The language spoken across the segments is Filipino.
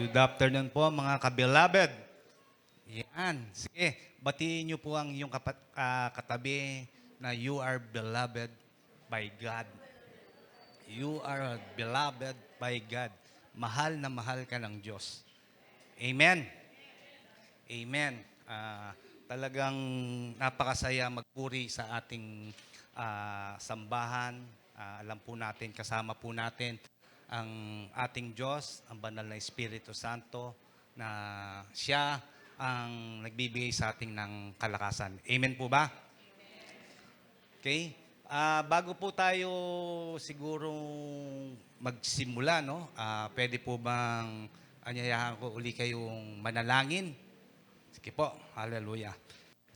Good afternoon po mga ka-beloved. Yan. Sige, batiin niyo po ang iyong katabi na you are beloved by God. You are beloved by God. Mahal na mahal ka ng Diyos. Amen. Amen. Talagang napakasaya magpuri sa ating sambahan. Alam po natin, kasama po natin ang ating Diyos, ang banal na Espiritu Santo, na siya ang nagbibigay sa ating ng kalakasan. Amen po ba? Okay. Bago po tayo siguro magsimula, no? Pwede po bang anyayahan ko uli kayong manalangin? Sige po. Hallelujah.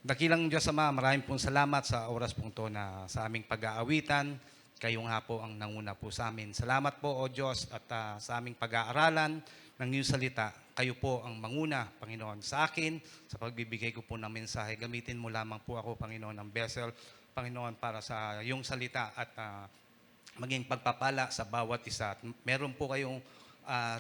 Dakilang Diyos Ama, maraming pong salamat sa oras pong to na sa aming pag-aawitan. Kayo nga po ang nanguna po sa amin. Salamat po, O Diyos, at sa aming pag-aaralan ng iyong salita. Kayo po ang manguna, Panginoon, sa akin, sa pagbibigay ko po ng mensahe. Gamitin mo lamang po ako, Panginoon, ng vessel, Panginoon, para sa iyong salita at maging pagpapala sa bawat isa. At meron po kayong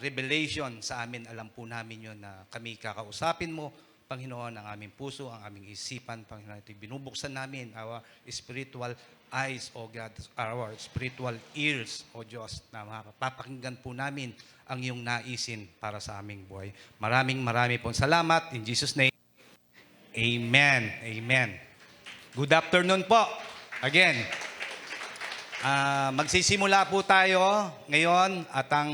revelation sa amin. Alam po namin yun na kami kakausapin mo, Panginoon, ang aming puso, ang aming isipan, Panginoon, ito binubuksan namin, our spiritual eyes, O God, our spiritual ears, O Diyos, na mapapakinggan po namin ang iyong naisin para sa aming buhay. Maraming pong salamat. In Jesus' name, Amen. Amen. Good afternoon po. Again, magsisimula po tayo ngayon at ang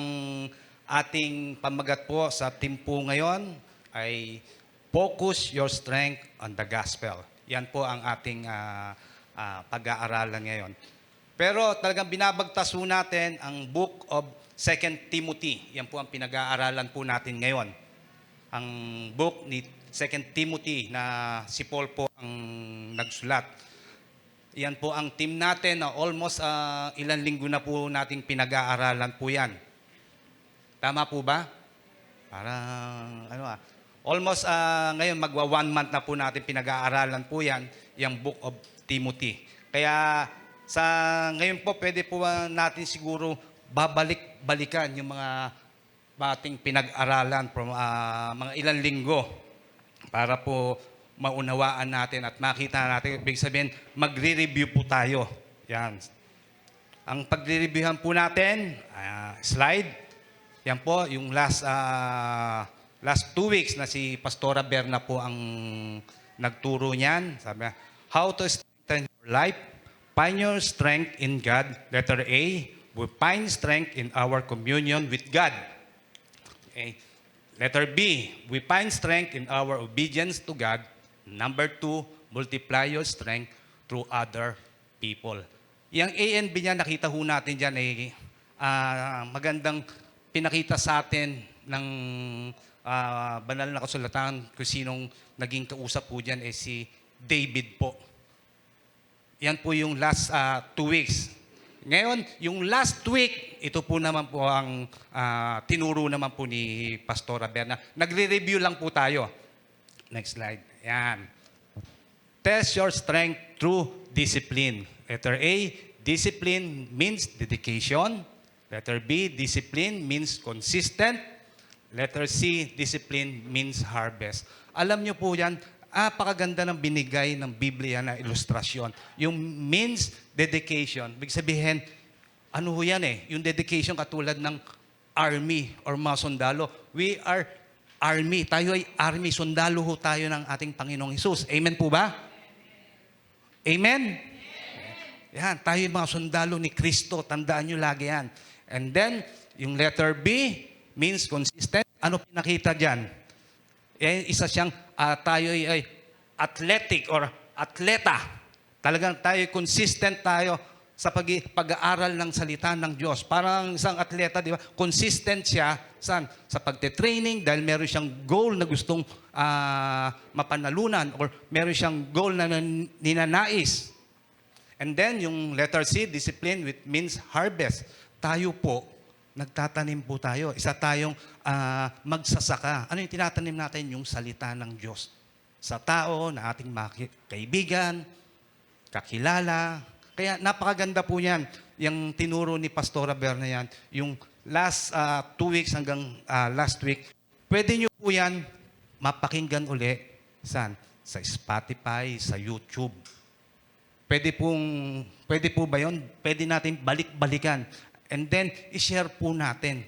ating pamagat po sa team po ngayon ay Focus Your Strength on the Gospel. Yan po ang ating pag-aaralan ngayon. Pero talagang binabagtas po natin ang Book of 2 Timothy. Yan po ang pinag-aaralan po natin ngayon. Ang book ni 2 Timothy na si Paul po ang nagsulat. Yan po ang team natin na almost ilang linggo na po nating pinag-aaralan po yan. Tama po ba? Parang almost ngayon magwa 1 month na po natin pinag-aaralan po yan, yung Book of Timothy. Kaya sa ngayon po pwede po natin siguro babalik-balikan yung mga ating pinag-aralan from mga ilang linggo para po maunawaan natin at makita natin. Ibig sabihin, magre-review po tayo. Yan. Ang pagre-reviewhan po natin, slide. Yan po, yung last 2 weeks na si Pastora Berna po ang nagturo niyan. Sabi niya, how to strengthen your life. Find your strength in God. Letter A, we find strength in our communion with God. Okay. Letter B, we find strength in our obedience to God. Number 2, multiply your strength through other people. Yang A and B niya, nakita ho natin dyan, magandang pinakita sa atin ng banal na kasulatan kung sinong naging kausap po dyan si David po. Yan po yung last 2 weeks. Ngayon, yung last week, ito po naman po ang tinuro naman po ni Pastora Berna. Nagre-review lang po tayo. Next slide. Yan. Test your strength through discipline. Letter A, discipline means dedication. Letter B, discipline means consistent. Letter C, discipline means harvest. Alam niyo po yan, pakaganda ng binigay ng Biblia na ilustrasyon. Yung means dedication, ibig sabihin, ano ho yan yung dedication katulad ng army or mga sundalo. We are army. Tayo ay army. Sundalo ho tayo ng ating Panginoong Hesus. Amen po ba? Amen? Yan, tayo yung mga sundalo ni Kristo. Tandaan nyo lagi yan. And then, yung letter B means consistent. Ano pinakita dyan? Isa siyang tayo ay athletic or atleta. Talagang tayo consistent tayo sa pag-aaral ng salita ng Diyos. Parang isang atleta, di ba? Consistent siya saan? Sa pagte-training dahil meron siyang goal na gustong mapanalunan or meron siyang goal na ninanais. And then yung letter C, discipline, which means harvest. Tayo po, nagtatanim po tayo. Isa tayong magsasaka. Ano yung tinatanim natin? Yung salita ng Diyos. Sa tao, na ating kaibigan, kakilala. Kaya napakaganda po yan. Yung tinuro ni Pastora Berna yan. Yung last 2 weeks hanggang last week, Pwede nyo po yan mapakinggan uli. Saan? Sa Spotify, sa YouTube. Pwede po ba yun? Pwede natin balik-balikan. And then, i-share po natin.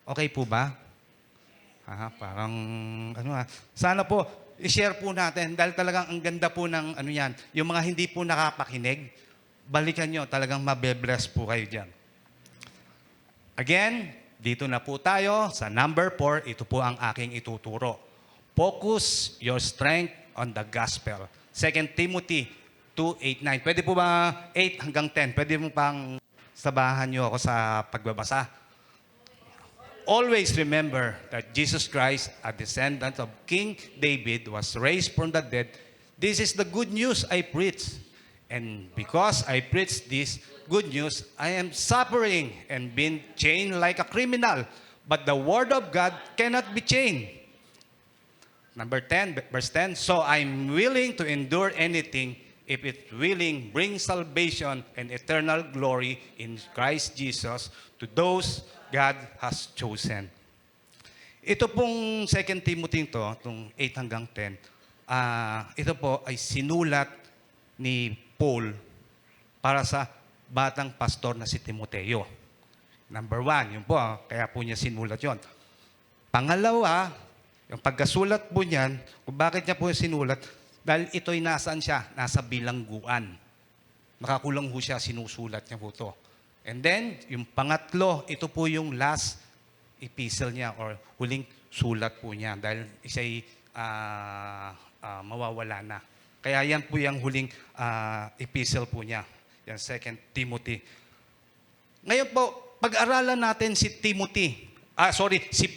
Okay po ba? Parang, Sana po, i-share po natin. Dahil talagang ang ganda po ng yan. Yung mga hindi po nakapakinig, balikan nyo. Talagang mabe-bless po kayo dyan. Again, dito na po tayo sa number 4. Ito po ang aking ituturo. Focus your strength on the gospel. 2 Timothy 2:8-9. Pwede po ba 8 hanggang 10? Pwede mo pang sabahan nyo ako sa pagbabasa. Always remember that Jesus Christ, a descendant of King David, was raised from the dead. This is the good news I preach. And because I preach this good news, I am suffering and being chained like a criminal. But the word of God cannot be chained. Number 10, verse 10, so I'm willing to endure anything if it willing brings salvation and eternal glory in Christ Jesus to those God has chosen. Ito pong 2 Timothy itong 8 hanggang 10, ito po ay sinulat ni Paul para sa batang pastor na si Timoteo. Number 1, yun po, kaya po niya sinulat yon. Pangalawa, yung pagkasulat po niyan, kung bakit niya po sinulat, dahil ito'y nasaan siya? Nasa bilangguan. Nakakulang ho siya, sinusulat niya po ito. And then, yung pangatlo, ito po yung last epistle niya or huling sulat po niya dahil isa'y mawawala na. Kaya yan po yung huling epistle po niya. Yan, 2 Timothy. Ngayon po, pag-aralan natin si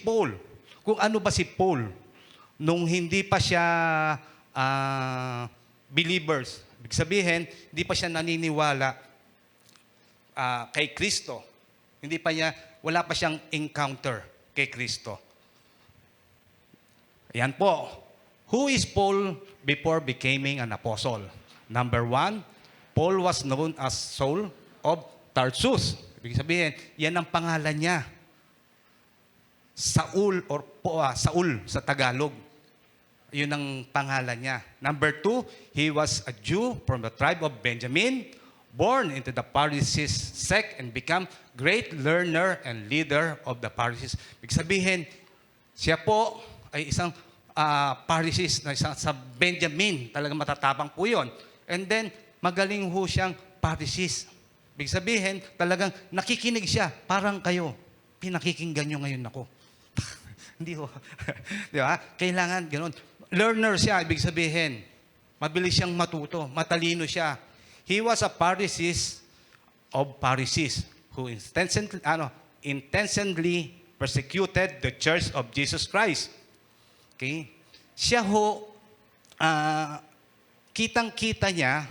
Paul. Kung ano ba si Paul nung hindi pa siya believers. Ibig sabihin, hindi pa siya naniniwala kay Kristo. Wala pa siyang encounter kay Kristo. Ayan po. Who is Paul before becoming an apostle? Number 1, Paul was known as Saul of Tarsus. Ibig sabihin, yan ang pangalan niya. Saul sa Tagalog. Yun ang pangalan niya. Number 2, he was a Jew from the tribe of Benjamin, born into the Pharisees sect and become great learner and leader of the Pharisees. Ibig sabihin, siya po ay isang Pharisees na isang sa Benjamin. Talagang matatapang po yun. And then, magaling ho siyang Pharisees. Ibig sabihin, talagang nakikinig siya. Parang kayo. Pinakikinggan nyo ngayon ako. Hindi ho. Di ba? Kailangan ganun. Learner siya, ibig sabihin. Mabilis siyang matuto. Matalino siya. He was a Pharisee of Pharisees who intentionally persecuted the church of Jesus Christ. Okay? Siya ho, kitang-kita niya,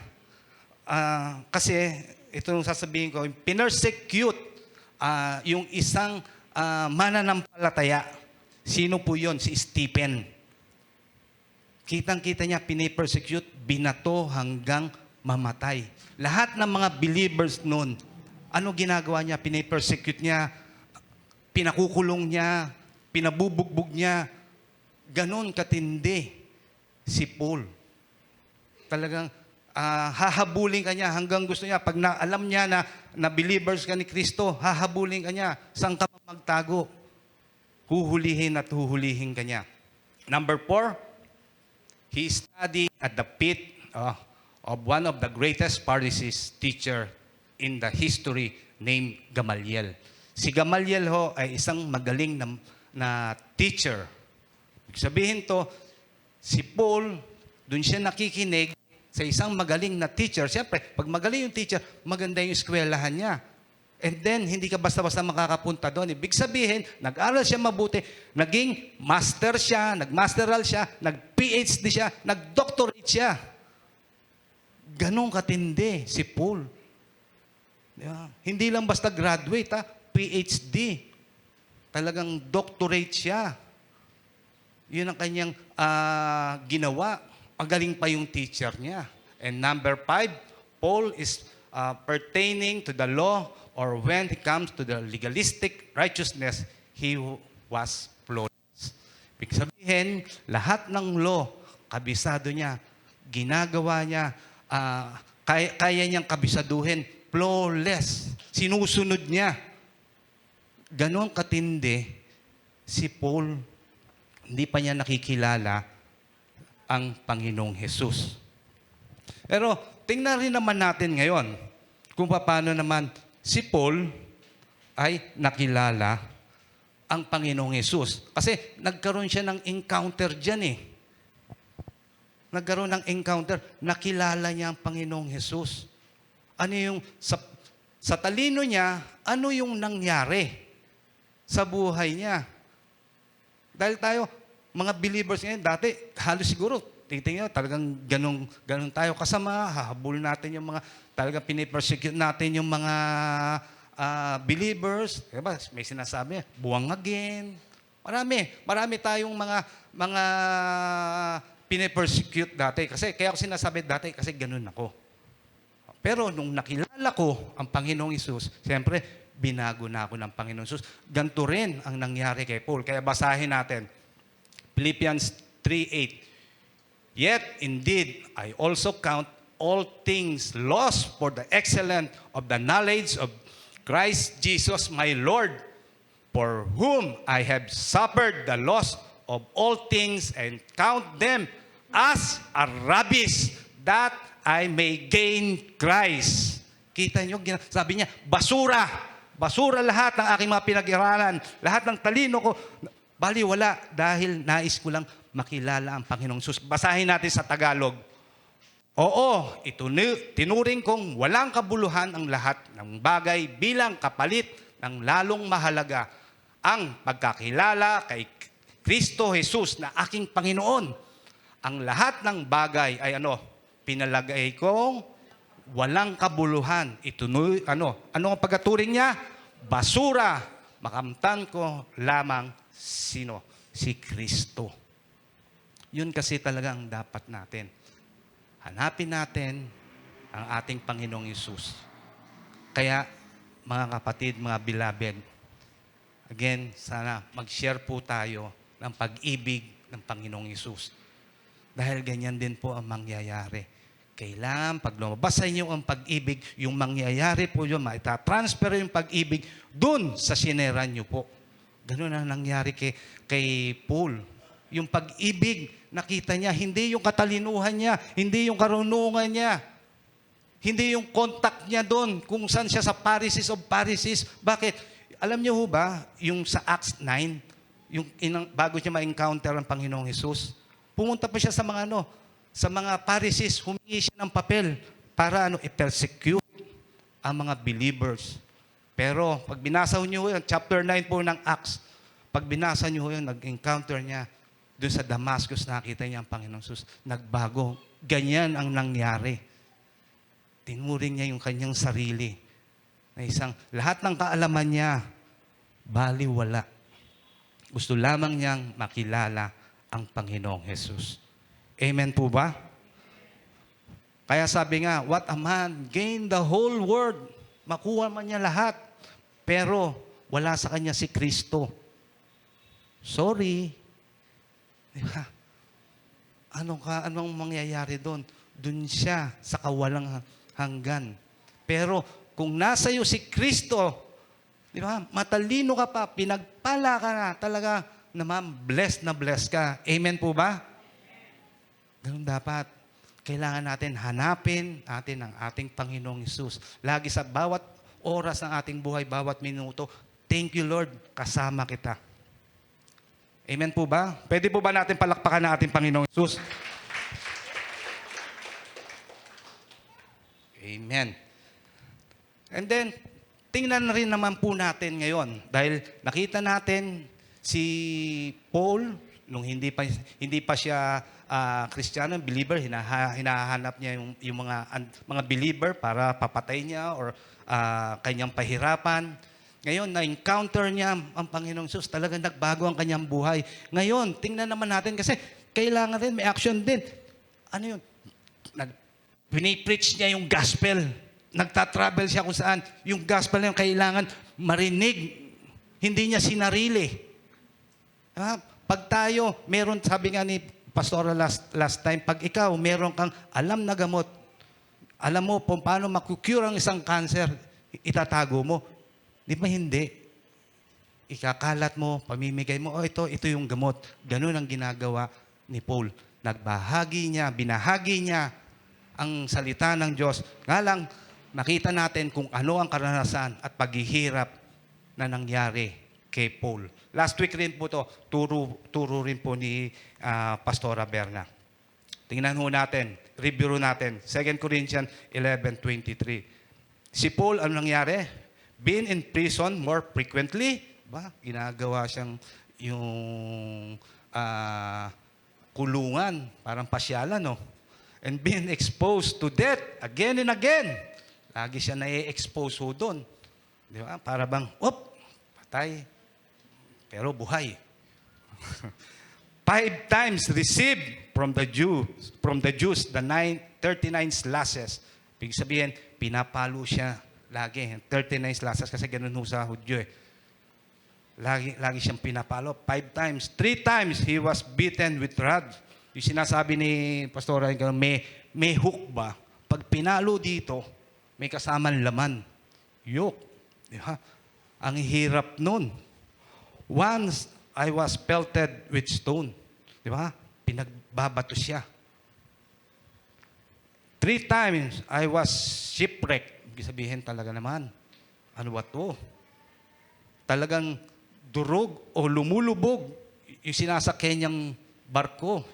kasi itong sasabihin ko, pinersecute yung isang mananampalataya. Sino po yun? Si Stephen. Kitang-kita niya, pinipersecute, binato hanggang mamatay. Lahat ng mga believers noon, ano ginagawa niya? Pinipersecute niya, pinakukulong niya, pinabubugbog niya. Ganon katindi si Paul. Talagang hahabulin ka niya hanggang gusto niya. Pag alam niya na believers ka ni Kristo, hahabulin ka niya. Saan ka magtago? Huhulihin at huhulihin ka niya. Number 4, he studied at the feet of one of the greatest Pharisees teacher in the history named Gamaliel. Si Gamaliel ho ay isang magaling na teacher. Sabihin to, si Paul, dun siya nakikinig sa isang magaling na teacher. Siyempre, pag magaling yung teacher, maganda yung eskwelahan niya. And then, hindi ka basta-basta makakapunta doon. Ibig sabihin, nag-aral siya mabuti, naging master siya, nag-masteral siya, nag-PhD siya, nag-doctorate siya. Ganong katindi si Paul. Diba? Hindi lang basta graduate, PhD. Talagang doctorate siya. Yun ang kanyang ginawa. Pagaling pa yung teacher niya. And number 5, Paul is pertaining to the law, or when it comes to the legalistic righteousness, he was flawless. Ibig sabihin, lahat ng law, kabisado niya, ginagawa niya, kaya niyang kabisaduhin, flawless, sinusunod niya. Ganon katindi si Paul, hindi pa niya nakikilala ang Panginoong Hesus. Pero tingnan rin naman natin ngayon kung paano naman si Paul ay nakilala ang Panginoong Hesus. Kasi nagkaroon siya ng encounter dyan eh. Nagkaroon ng encounter, nakilala niya ang Panginoong Hesus. Ano yung, sa talino niya, ano yung nangyari sa buhay niya? Dahil tayo, mga believers ngayon, dati, halos siguro, titingnan, talagang ganun tayo kasama, hahabol natin yung mga, talagang pinipersecute natin yung mga believers. Diba? May sinasabi, buwangagin. Marami tayong mga pinipersecute dati. Kaya ako sinasabi dati, kasi ganun ako. Pero nung nakilala ko ang Panginoong Hesus, siyempre, binago na ako ng Panginoong Hesus. Ganito rin ang nangyari kay Paul. Kaya basahin natin. Philippians 3:8. Yet, indeed, I also count all things lost for the excellence of the knowledge of Christ Jesus my Lord, for whom I have suffered the loss of all things and count them as a rubbish that I may gain Christ. Kita nyo, sabi niya, basura. Basura lahat ng aking mga pinag-iralan. Lahat ng talino ko, baliwala dahil nais ko lang makilala ang Panginoong Hesus. Basahin natin sa Tagalog. Oo, tinuring kong walang kabuluhan ang lahat ng bagay bilang kapalit ng lalong mahalaga ang pagkakilala kay Kristo Jesus na aking Panginoon. Ang lahat ng bagay ay pinalagay kong walang kabuluhan. Ano ang pagkaturing niya? Basura. Makamtan ko lamang sino? Si Kristo. Yun kasi talagang dapat natin. Hanapin natin ang ating Panginoong Hesus. Kaya, mga kapatid, mga beloved, again, sana mag-share po tayo ng pag-ibig ng Panginoong Hesus. Dahil ganyan din po ang mangyayari. Kailangan, pag lumabas sa inyo ang pag-ibig, yung mangyayari po yun, maitatransfer yung pag-ibig dun sa sineran nyo po. Ganun ang nangyari kay Paul. Yung pag-ibig, nakita niya, hindi yung katalinuhan niya, hindi yung karunungan niya, hindi yung contact niya doon, kung saan siya sa Pharisees of Pharisees. Bakit? Alam niyo ho ba, yung sa Acts 9, bago niya ma-encounter ang Panginoong Hesus, pumunta pa siya sa mga Pharisees, humingi siya ng papel para i-persecute ang mga believers. Pero pag binasa niyo yung chapter 9 po ng Acts, pag binasa niyo yung nag-encounter niya doon sa Damascus, nakita niya ang Panginoong Hesus, nagbago. Ganyan ang nangyari. Tinuring niya yung kanyang sarili na lahat ng kaalaman niya, baliwala. Gusto lamang niyang makilala ang Panginoong Hesus. Amen po ba? Kaya sabi nga, what a man gain the whole world. Makuha man niya lahat. Pero wala sa kanya si Kristo. Sorry. Diba? Anong mangyayari doon? Doon siya sa kawalang hanggan. Pero kung nasa iyo si Kristo, di ba? Matalino ka pa, pinagpala ka na, talaga naman blessed na blessed ka. Amen po ba? Ganun dapat. Kailangan natin hanapin natin ang ating Panginoong Hesus. Lagi sa bawat oras ng ating buhay, bawat minuto, thank you Lord, kasama kita. Amen po ba? Pwede po ba natin palakpakan na ating Panginoong Hesus? Amen. And then, tingnan rin naman po natin ngayon. Dahil nakita natin si Paul, nung hindi pa siya Kristiyano, believer, hinahanap niya yung mga believer para papatay niya or kanyang pahirapan. Ngayon, na-encounter niya ang Panginoong Hesus. Talagang nagbago ang kanyang buhay. Ngayon, tingnan naman natin kasi kailangan rin, may action din. Ano yun? Pinipreach niya yung gospel. Nagtatravel siya kung saan. Yung gospel na yung kailangan marinig. Hindi niya sinarili. Pag Pag tayo, meron, sabi nga ni Pastora last time, pag ikaw, meron kang alam na gamot, alam mo kung paano makukure ang isang cancer, itatago mo. Di ba hindi? Ikakalat mo, pamimigay mo, ito yung gamot. Ganun ang ginagawa ni Paul. Nagbahagi niya, binahagi niya ang salita ng Diyos. Nga lang, nakita natin kung ano ang karanasan at paghihirap na nangyari kay Paul. Last week rin po to, turo rin po ni Pastora Berna. Tingnan ho natin, review natin. 2 Corinthians 11:23. Si Paul, ano nangyari? Been in prison more frequently. Ginagawa siyang yung kulungan, parang pasyalan, no? And being exposed to death again and again. Lagi siya na-expose ho doon. Di ba? Para bang, patay. Pero buhay. 5 times received from the Jews the 39 slashes. Ibig sabihin, pinapalo siya lagi. 39 slashes kasi ganun ho sa Hudyo eh. Lagi siyang pinapalo. 5 times. 3 times he was beaten with rods. Yung sinasabi ni Pastora, may hook ba? Pag pinalo dito, may kasamang laman. Yoke. Diba? Ang hirap nun. Once, I was pelted with stone. Diba? Pinagbabato siya. 3 times, I was shipwrecked. Ibig sabihin talaga naman, ano ba to? Talagang durog o lumulubog yung sinasakyan niyang barko.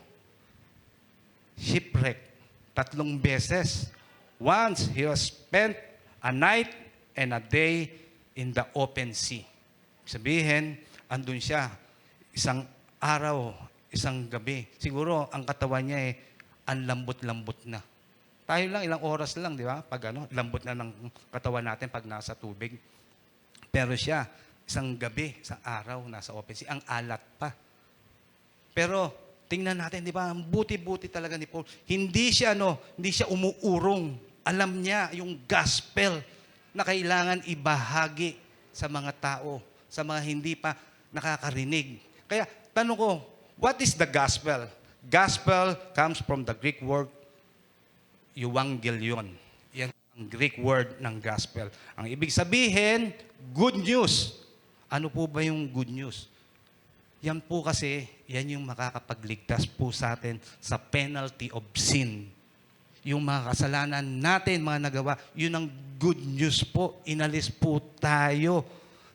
Shipwreck. 3 beses. Once, he was spent a night and a day in the open sea. Sabihin, andun siya. Isang araw, isang gabi. Siguro, ang katawan niya ang lambot-lambot na. Tayo lang, ilang oras lang, di ba? Pag lambot na ng katawan natin pag nasa tubig. Pero siya, isang gabi, isang araw, nasa open sea. Ang alat pa. Pero, tingnan natin, di ba? Ang buti-buti talaga ni Paul. Hindi siya umuurong. Alam niya yung gospel na kailangan ibahagi sa mga tao, sa mga hindi pa nakakarinig. Kaya, tanong ko, what is the gospel? Gospel comes from the Greek word euangelion. Yan ang Greek word ng gospel. Ang ibig sabihin, good news. Ano po ba yung good news? Yan po kasi, yan yung makakapagligtas po sa atin sa penalty of sin. Yung mga kasalanan natin, mga nagawa, yun ang good news po. Inalis po tayo.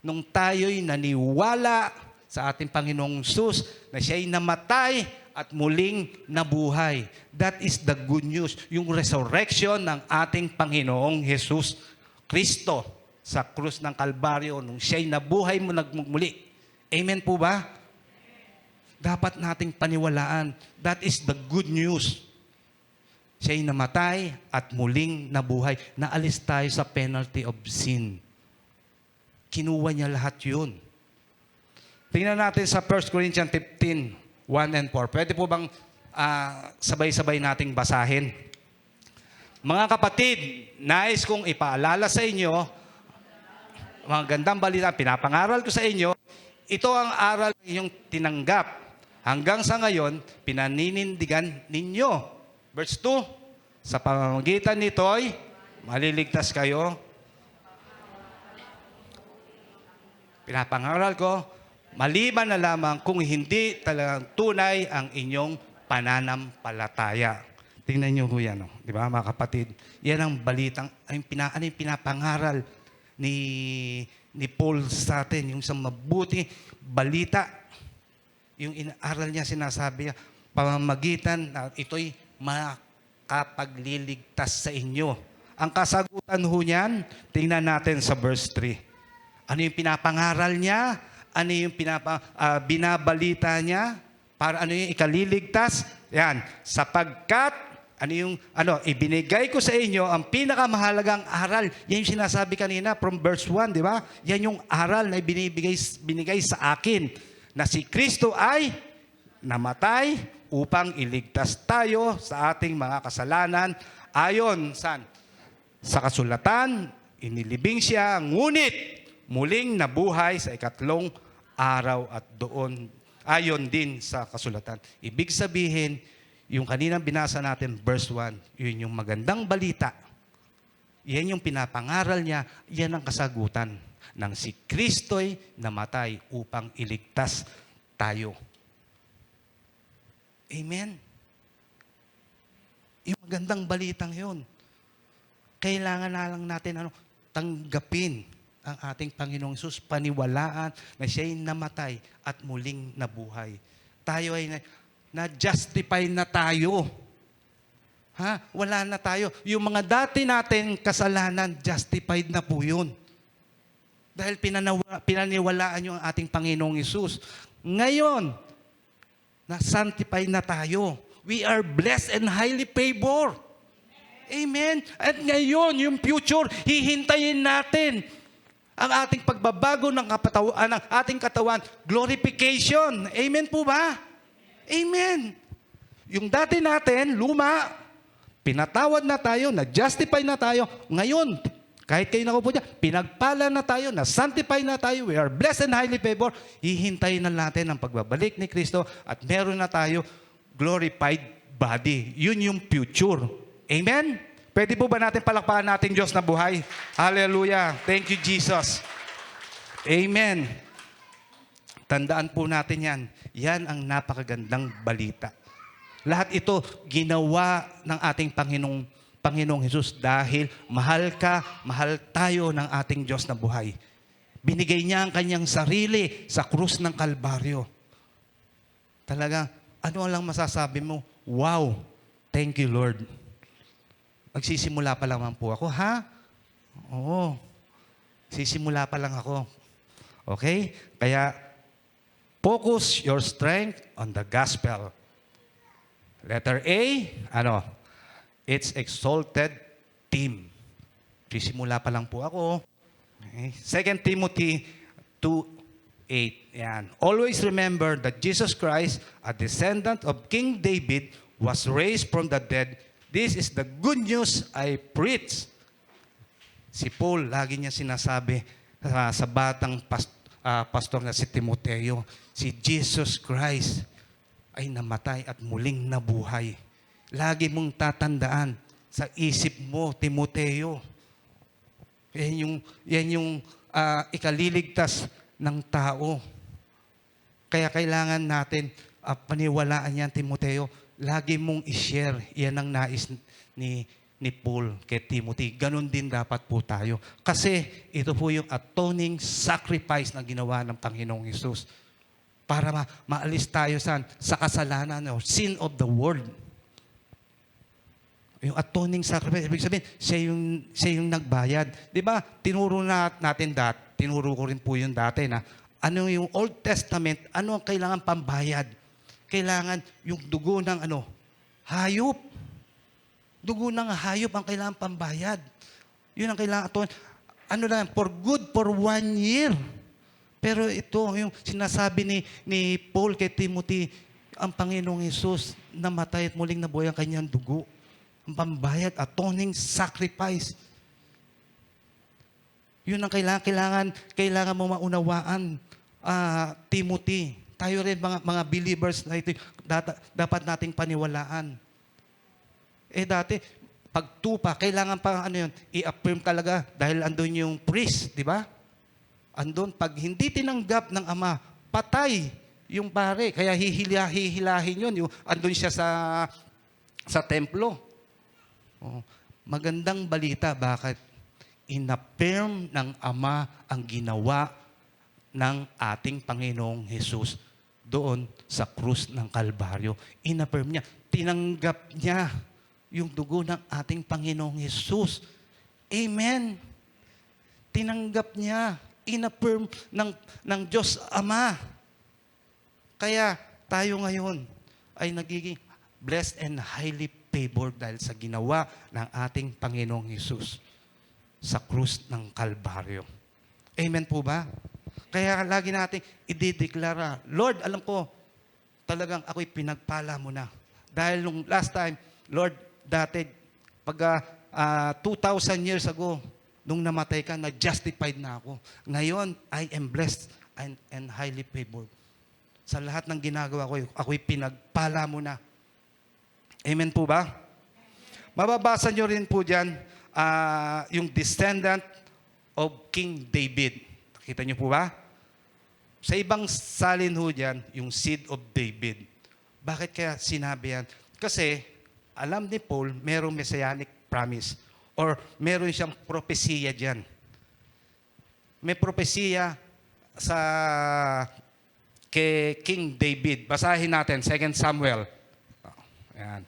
Nung tayo'y naniwala sa ating Panginoong Sus na siya'y namatay at muling nabuhay. That is the good news. Yung resurrection ng ating Panginoong Jesus Kristo sa krus ng Kalbaryo nung siya'y nabuhay nagmuli. Amen po ba? Dapat nating paniwalaan. That is the good news. Siya'y namatay at muling nabuhay. Naalis tayo sa penalty of sin. Kinuha niya lahat yun. Tingnan natin sa 1 Corinthians 15, 1 and 4. Pwede po bang sabay-sabay nating basahin? Mga kapatid, nais kong ipaalala sa inyo, mga gandang balita, pinapangaral ko sa inyo, ito ang aral na inyong tinanggap. Hanggang sa ngayon, pinaninindigan ninyo. Verse 2, sa pamamagitan nito'y maliligtas kayo. Pinapangaral ko, maliban na lamang kung hindi talagang tunay ang inyong pananampalataya. Tingnan niyo ho yan, di ba mga kapatid? Yan ang balitang, ano yung pinapangaral ni Paul sa atin, yung isang mabuti balita. Yung inaral niya, sinasabi niya, pamamagitan na ito'y makapagliligtas sa inyo. Ang kasagutan ho niyan, tingnan natin sa verse 3. Ano yung pinapangaral niya? Ano yung binabalita niya? Para ano yung ikaliligtas? Yan. Sapagkat, ibinigay ko sa inyo ang pinakamahalagang aral. Yan yung sinasabi kanina from verse 1, di ba? Yan yung aral na binigay sa akin. Na si Kristo ay namatay upang iligtas tayo sa ating mga kasalanan. Ayon, sa kasulatan, inilibing siya, ngunit muling nabuhay sa ikatlong araw at doon ayon din sa kasulatan. Ibig sabihin, yung kaninang binasa natin, verse 1, yun yung magandang balita. Yan yung pinapangaral niya, yan ang kasagutan ng si Kristo'y namatay upang iligtas tayo. Amen. Yung magandang balitang yun. Kailangan na lang natin tanggapin ang ating Panginoong Hesus, paniwalaan na siya'y namatay at muling nabuhay. Tayo ay na-justify na tayo. Wala na tayo. Yung mga dati natin kasalanan, justified na po yun. Dahil pinaniwalaan yung ating Panginoong Hesus. Ngayon, na-sanctify na tayo. We are blessed and highly favored. Amen. At ngayon, yung future, hihintayin natin ang ating pagbabago ng ating katawan, glorification. Amen po ba? Amen. Yung dati natin, luma, pinatawad na tayo, na-justify na tayo. Ngayon, kahit kayo nakaupo dyan, pinagpala na tayo, na-sanctify na tayo, we are blessed and highly favored. Hihintayin na natin ang pagbabalik ni Kristo at meron na tayo glorified body. Yun yung future. Amen? Pwede po ba natin palakpakan natin Diyos na buhay? Hallelujah. Thank you, Jesus. Amen. Tandaan po natin yan. Yan ang napakagandang balita. Lahat ito ginawa ng ating Panginoong Hesus dahil mahal tayo ng ating Diyos na buhay. Binigay niya ang kanyang sarili sa krus ng Kalbaryo. Talaga, ano lang masasabi mo? Wow! Thank you, Lord. Magsisimula pa lang po ako, ha? Oo. Sisimula pa lang ako. Okay? Kaya, focus your strength on the gospel. Letter A, It's exalted team. Sisimula pa lang po ako. Okay? 2 Timothy 2:8. Yan. Always remember that Jesus Christ, a descendant of King David, was raised from the dead. This is the good news I preach. Si Paul, lagi niya sinasabi sa batang pastor na si Timoteo, si Jesus Christ ay namatay at muling nabuhay. Lagi mong tatandaan sa isip mo, Timoteo. Yan yung ikaliligtas ng tao. Kaya kailangan natin paniwalaan yan, Timoteo. Lagi mong i-share. Yan ang nais ni Paul kay Timothy. Ganon din dapat po tayo. Kasi ito po yung atoning sacrifice na ginawa ng Panginoong Hesus para maalis tayo sa kasalanan o sin of the world. Yung atoning sacrifice, ibig sabihin, siya yung nagbayad. Di ba, tinuro natin tinuro ko rin po yun dati na ano yung Old Testament, ano ang kailangan pambayad? Kailangan yung dugo ng hayop. Dugo ng hayop ang kailangan pambayad. Yun ang kailangan for good for 1 year. Pero ito, yung sinasabi ni Paul kay Timothy, ang Panginoong Hesus namatay at muling nabuhay ang kanyang dugo. Ang pambayad, atoning sacrifice. Yun ang kailangan mo maunawaan, Timothy. Tayo rin mga believers na ito, dapat nating paniwalaan. Dati, pagtupa, kailangan pa i-affirm talaga dahil andun yung priest, di ba? Andun, pag hindi tinanggap ng ama, patay yung pare. Kaya hihilahin yun. Andun siya sa templo. Magandang balita, bakit? In-affirm ng ama ang ginawa ng ating Panginoong Hesus doon sa krus ng Kalbaryo. In-affirm niya, tinanggap niya yung dugo ng ating Panginoong Hesus. Amen. Tinanggap niya, in-affirm ng Diyos Ama. Kaya tayo ngayon ay nagiging blessed and highly favored dahil sa ginawa ng ating Panginoong Hesus sa krus ng Kalbaryo. Amen po ba? Kaya lagi natin idideklara, Lord, alam ko, talagang ako'y pinagpala mo na. Dahil nung last time, Lord, dati, pag 2,000 years ago, nung namatay ka, na-justified na ako. Ngayon, I am blessed and highly favored. Sa lahat ng ginagawa ko, ako'y pinagpala mo na. Amen po ba? Mababasa nyo rin po dyan, yung descendant of King David. Kita nyo po ba? Sa ibang salin ho dyan, yung seed of David. Bakit kaya sinabi yan? Kasi, alam ni Paul, merong messianic promise or meron siyang propesiya dyan. May propesiya sa kay King David. Basahin natin, 2 Samuel. Ayan.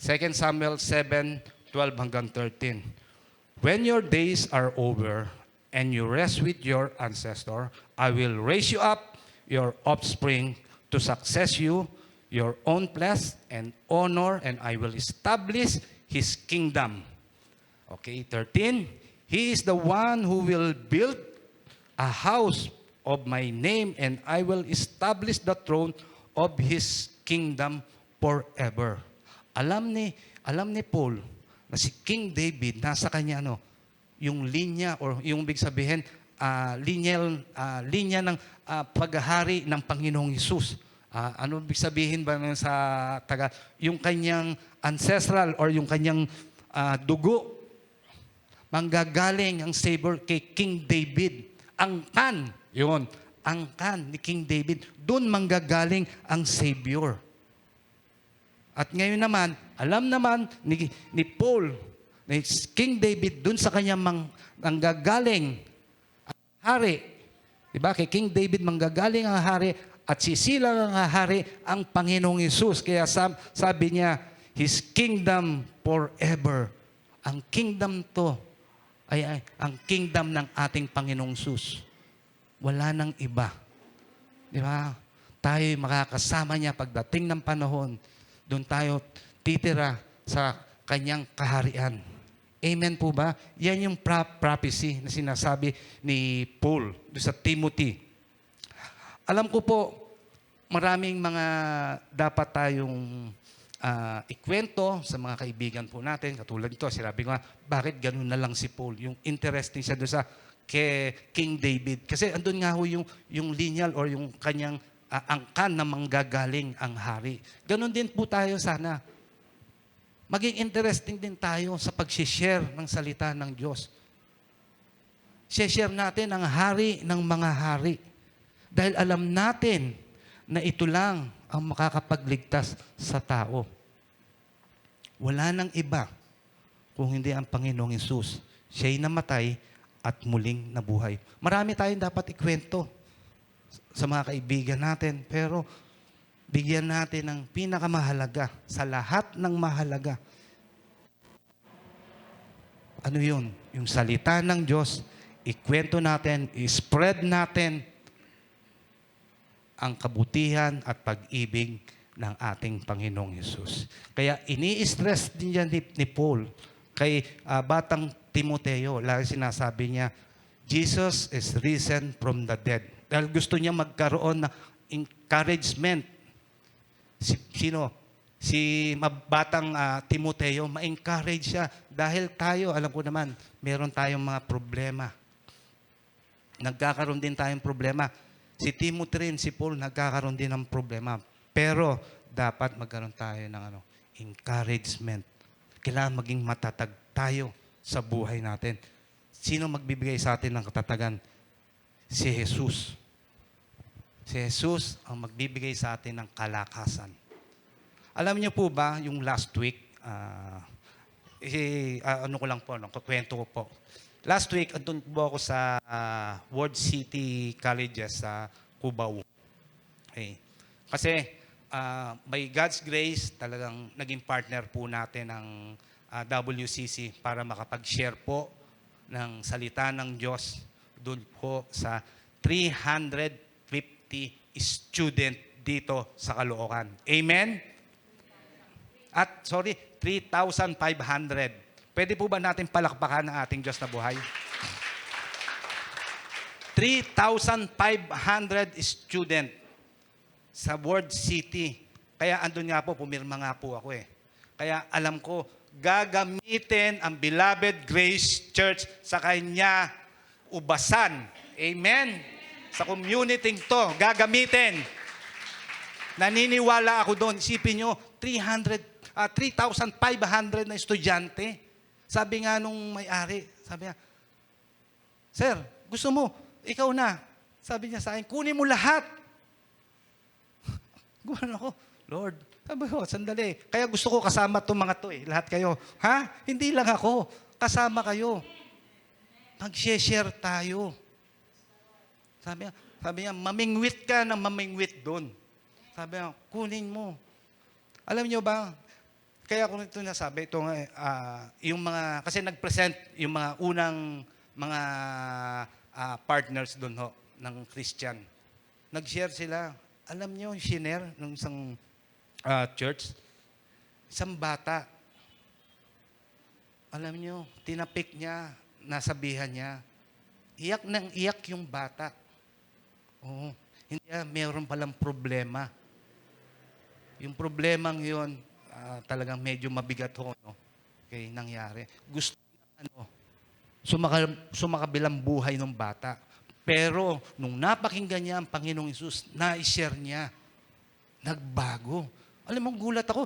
2 Samuel 7:12 hanggang 13. When your days are over and you rest with your ancestor, I will raise you up, your offspring, to success you, your own place and honor, and I will establish his kingdom. Okay, 13. He is the one who will build a house of my name, and I will establish the throne of his kingdom forever. Alam ni Paul na si King David, nasa kanya yung linya, or yung big sabihin, linya ng paghahari ng Panginoong Hesus. Ano big sabihin ba sa taga? Yung kanyang ancestral or yung kanyang dugo, manggagaling ang savior kay King David. Angkan, yun, angkan ni King David. Doon manggagaling ang savior. At ngayon naman, alam naman ni Paul, ni King David, doon sa kanyang manggagaling ang hari. Diba? Kay King David manggagaling ang hari at sisilang ang hari ang Panginoong Hesus. Kaya sabi niya, His kingdom forever. Ang kingdom to ay ang kingdom ng ating Panginoong Hesus. Wala nang iba. Diba? Tayo'y makakasama niya pagdating ng panahon. Doon tayo titira sa kanyang kaharian. Amen po ba? Yan yung prophecy na sinasabi ni Paul sa Timothy. Alam ko po, maraming mga dapat tayong ikwento sa mga kaibigan po natin. Katulad nito, sinabi ko nga, bakit ganun na lang si Paul? Yung interesting siya doon sa King David. Kasi andun nga ho yung lineal or yung kanyang angkan na manggagaling ang hari. Ganon din po tayo sana. Maging interesting din tayo sa pag-share ng salita ng Diyos. Share natin ang hari ng mga hari. Dahil alam natin na ito lang ang makakapagligtas sa tao. Wala nang iba kung hindi ang Panginoong Hesus. Siya'y namatay at muling nabuhay. Marami tayong dapat ikwento sa mga kaibigan natin, pero bigyan natin ng pinakamahalaga sa lahat ng mahalaga. Ano yun? Yung salita ng Diyos, ikwento natin, i-spread natin ang kabutihan at pag-ibig ng ating Panginoong Hesus. Kaya ini-stress din yan ni Paul kay batang Timoteo. Lagi sinasabi niya, Jesus is risen from the dead. Dahil gusto niya magkaroon ng encouragement. Sino? Si batang Timoteo, ma-encourage siya. Dahil tayo, alam ko naman, meron tayong mga problema. Nagkakaroon din tayong problema. Si Timothy rin, si Paul, nagkakaroon din ng problema. Pero, dapat magkaroon tayo ng encouragement. Kailangan maging matatag tayo sa buhay natin. Sino magbibigay sa atin ng katatagan? Si Jesus. Si Jesus ang magbibigay sa atin ng kalakasan. Alam niyo po ba, yung last week, ano ko lang po, kukwento ko po. Last week, andun po ako sa World City Colleges sa Cubao. Okay. Kasi, by God's grace, talagang naging partner po natin ng WCC para makapag-share po ng salita ng Diyos doon po sa 350 student dito sa Caloocan. Amen? At, 3,500. Pwede po ba natin palakpakan ang ating Diyos na buhay? 3,500 student sa World City. Kaya andun nga po, pumirma nga po ako eh. Kaya alam ko, gagamitin ang Beloved Grace Church sa kanya ubasan. Amen? Sa community to, gagamitin Naniniwala ako doon. Isipin nyo, 3,500 na estudyante. Sabi nga nung may-ari, sabi niya, Sir, gusto mo, ikaw na. Sabi niya sa akin, kunin mo lahat. Gumano ako, Lord, sabi ko, sandali. Kaya gusto ko kasama itong mga to eh. Lahat kayo. Ha? Hindi lang ako. Kasama kayo. Mag-share tayo. Sabi niya, mamingwit ka ng mamingwit doon. Sabi niya, kunin mo. Alam niyo ba, kaya ko ito nasabi, yung mga, kasi nag-present yung mga unang mga partners doon ho, ng Christian. Nag-share sila. Alam niyo, shinare ng isang church, isang bata. Alam niyo, tinapik niya, nasabihan niya, iyak nang iyak yung bata. Oo, hindi mayroon palang problema. Yung problemang yun, talagang medyo mabigat ho, no? Okay, nangyari. Gusto niya, sumakabilang buhay ng bata. Pero, nung napakinggan niya ang Panginoong Hesus, na-share niya, nagbago. Alam mo, gulat ako.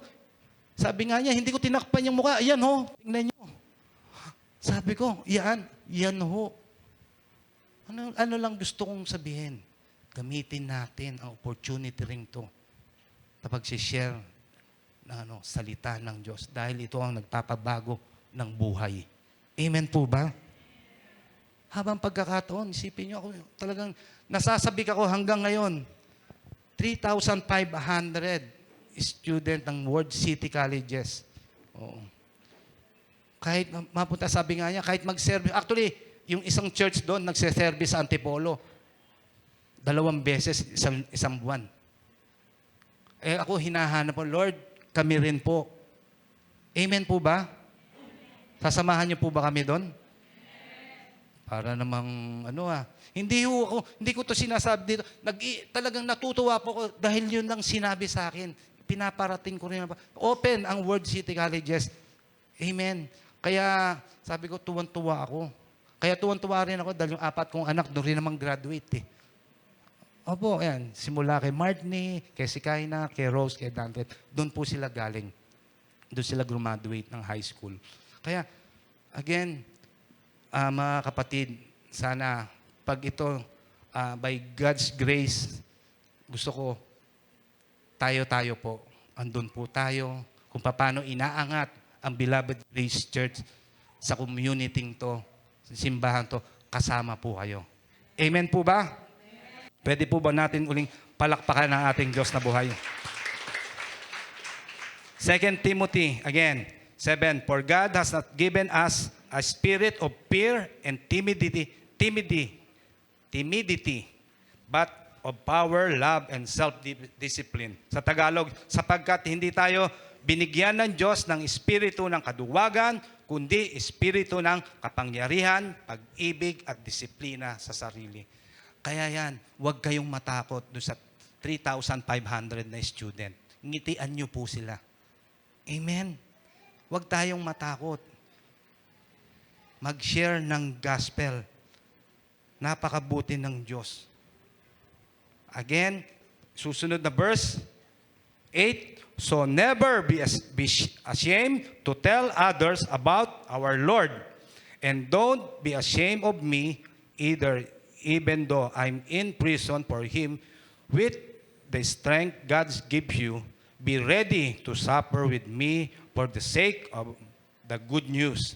Sabi nga niya, hindi ko tinakpan yung mukha. Ayan ho, tingnan niyo. Sabi ko, yan ho. Ano lang gusto kong sabihin? Gamitin natin ang opportunity ring to kapag si-share ng salita ng Diyos dahil ito ang nagpapabago ng buhay. Amen po ba? Habang pagkakataon, isipin niyo ako, talagang nasasabi ako hanggang ngayon, 3,500 student ng World City Colleges. Oo. Kahit mapunta, sabi nga niya, kahit mag-service, actually, yung isang church doon, nagse-service sa Antipolo. 2 beses, isang buwan. Eh ako hinahanap po, Lord, kami rin po. Amen po ba? Sasamahan niyo po ba kami doon? Para namang, hindi ko to sinasabi dito. Talagang natutuwa po ko dahil yun lang sinabi sa akin. Pinaparating ko rin. Open ang World City Colleges. Amen. Kaya sabi ko, tuwan-tuwa ako. Kaya tuwan-tuwa rin ako dahil yung 4 kong anak doon rin namang graduate eh. Opo, ayan. Simula kay Martney, kay Sikaina, kay Rose, kay Dante. Doon po sila galing. Doon sila graduate ng high school. Kaya, again, mga kapatid, sana pag ito, by God's grace, gusto ko, tayo po, andun po tayo, kung paano inaangat ang Beloved Grace Church sa community to, sa simbahan to, kasama po kayo. Amen po ba? Pwede po ba natin uling palakpakan ng ating Diyos na buhay? 2 Timothy, again, 7, For God has not given us a spirit of fear and timidity, but of power, love, and self-discipline. Sa Tagalog, sapagkat hindi tayo binigyan ng Diyos ng espiritu ng kaduwagan, kundi espiritu ng kapangyarihan, pag-ibig at disiplina sa sarili. Kaya yan, huwag kayong matakot doon sa 3,500 na student. Ngitian niyo po sila. Amen? Huwag tayong matakot. Mag-share ng gospel. Napakabuti ng Diyos. Again, susunod na verse, 8, So never be ashamed to tell others about our Lord. And don't be ashamed of me either, even though I'm in prison for Him. With the strength God gives you, be ready to suffer with me for the sake of the good news.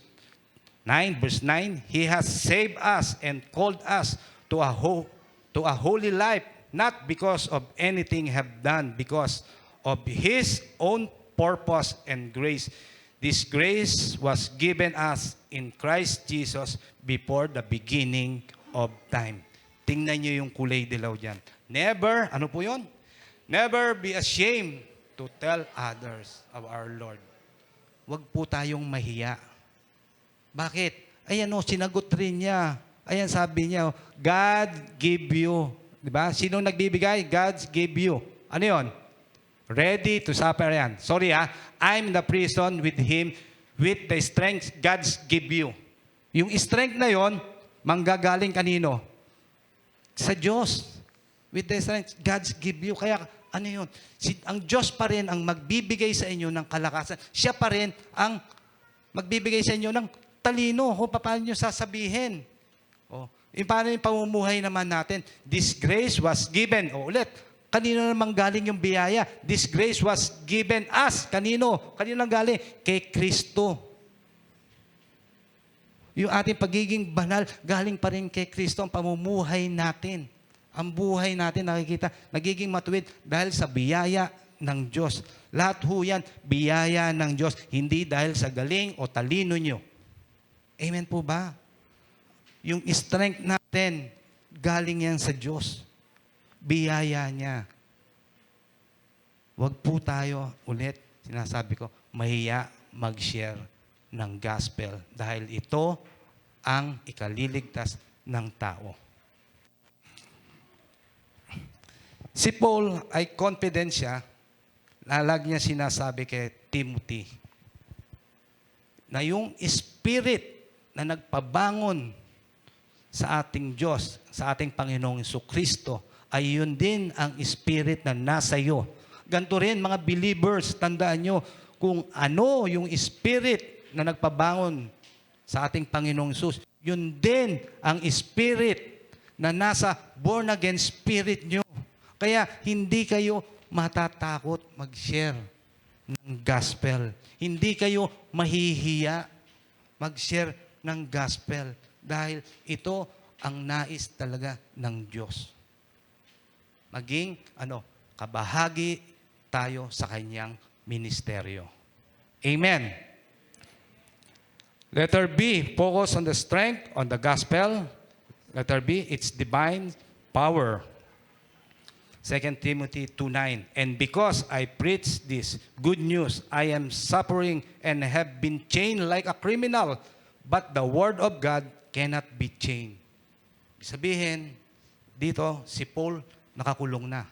9, verse 9, He has saved us and called us to a holy life, not because of anything have done, because of His own purpose and grace. This grace was given us in Christ Jesus before the beginning of time. Tingnan niyo yung kulay dilaw dyan. Never, ano po yun? Never be ashamed to tell others of our Lord. Huwag po tayong mahiya. Bakit? Ayan sinagot rin niya. Ayan sabi niya, God give you. Diba? Sino nagbibigay? God give you. Ano yun? Ready to suffer yan. Sorry I'm in the prison with Him with the strength God give you. Yung strength na yon, manggagaling kanino? Sa Diyos. With the strength God give you. Kaya Ano yun? Ang Diyos pa rin ang magbibigay sa inyo ng kalakasan. Siya pa rin ang magbibigay sa inyo ng talino kung paano nyo sasabihin. O, paano yung pamumuhay naman natin? This grace was given. O ulit, kanino naman galing yung biyaya? This grace was given us. Kanino? Kanino lang galing? Kay Kristo. Yung ating pagiging banal, galing pa rin kay Kristo ang pamumuhay natin. Ang buhay natin, nakikita, nagiging matuwid dahil sa biyaya ng Diyos. Lahat ho yan, biyaya ng Diyos, hindi dahil sa galing o talino nyo. Amen po ba? Yung strength natin, galing yan sa Diyos. Biyaya niya. Huwag po tayo, ulit, sinasabi ko, mahiya mag-share ng gospel dahil ito ang ikaliligtas ng tao. Si Paul ay confident siya, lalag niya sinasabi kay Timothy, na yung spirit na nagpabangon sa ating Diyos, sa ating Panginoong Jesucristo, ay yun din ang spirit na nasa iyo. Ganito rin, mga believers, tandaan nyo, kung ano yung spirit na nagpabangon sa ating Panginoong Jesus, yun din ang spirit na nasa born-again spirit nyo. Kaya hindi kayo matatakot mag-share ng gospel. Hindi kayo mahihiya mag-share ng gospel dahil ito ang nais talaga ng Diyos. Maging kabahagi tayo sa kanyang ministeryo. Amen. Letter B, focus on the strength, on the gospel. Letter B, its divine power. 2 Timothy 2:9. And because I preach this good news, I am suffering and have been chained like a criminal, but the word of God cannot be chained. Sabihin, dito si Paul nakakulong na.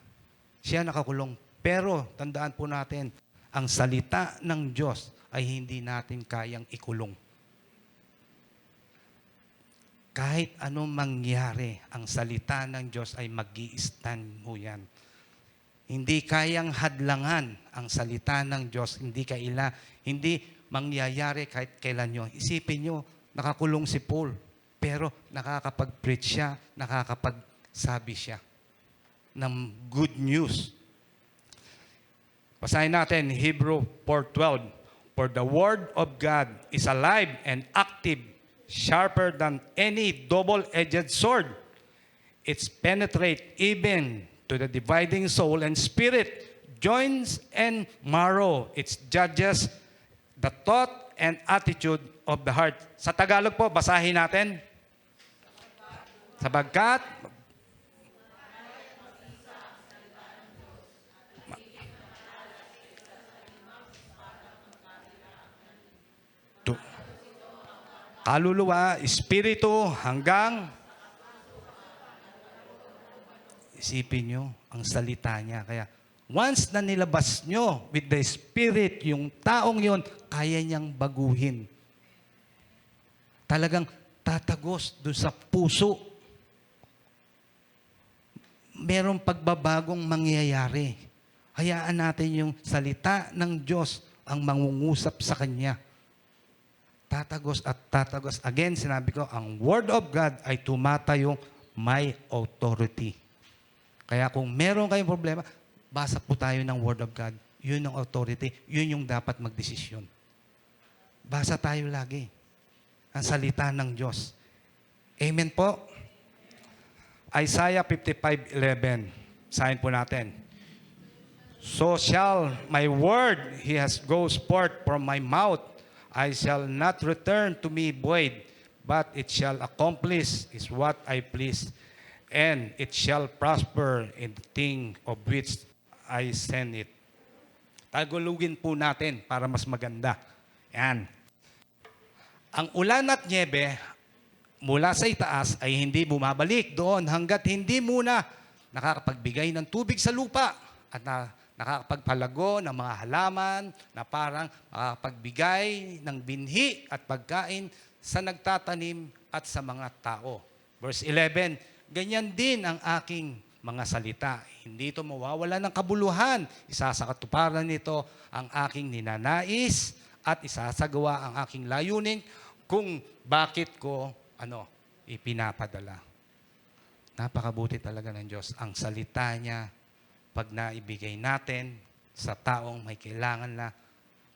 Siya nakakulong. Pero tandaan po natin, ang salita ng Diyos ay hindi natin kayang ikulong. Kahit anong mangyari, ang salita ng Diyos ay mag-i-stand mo yan. Hindi kayang hadlangan ang salita ng Diyos. Hindi mangyayari kahit kailan nyo. Isipin nyo, nakakulong si Paul, pero nakakapag-preach siya, nakakapagsabi siya ng good news. Basahin natin, Hebrew 4:12. For the word of God is alive and active, sharper than any double-edged sword. It's penetrate even to the dividing soul and spirit, joints and marrow. It judges the thought and attitude of the heart. Sa Tagalog po, basahin natin. Sapagkat kaluluwa, espiritu, hanggang isipin nyo ang salita niya. Kaya once na nilabas nyo with the spirit, yung taong yon, kaya niyang baguhin. Talagang tatagos dun sa puso. Merong pagbabagong mangyayari. Hayaan natin yung salita ng Diyos ang mangungusap sa Kanya. Tatagos at tatagos. Again, sinabi ko, ang Word of God ay tumatayong may authority. Kaya kung meron kayong problema, basa po tayo ng Word of God. Yun ang authority. Yun yung dapat magdesisyon. Basa tayo lagi. Ang salita ng Diyos. Amen po? Isaiah 55:11. Sahin po natin. So shall my word, he has goes forth from my mouth. I shall not return to me void, but it shall accomplish is what I please, and it shall prosper in the thing of which I send it. Tagalogin po natin para mas maganda. Yan. Ang ulan at nyebe mula sa itaas ay hindi bumabalik doon hanggat hindi muna nakakapagbigay ng tubig sa lupa at nakakapagpalago ng mga halaman na parang makakapagbigay ng binhi at pagkain sa nagtatanim at sa mga tao. Verse 11, ganyan din ang aking mga salita. Hindi ito mawawala ng kabuluhan. Isa sa katuparan nito ang aking ninanais at isasagawa ang aking layunin kung bakit ko ipinapadala. Napakabuti talaga ng Diyos. Ang salita niya, pag naibigay natin sa taong may kailangan na,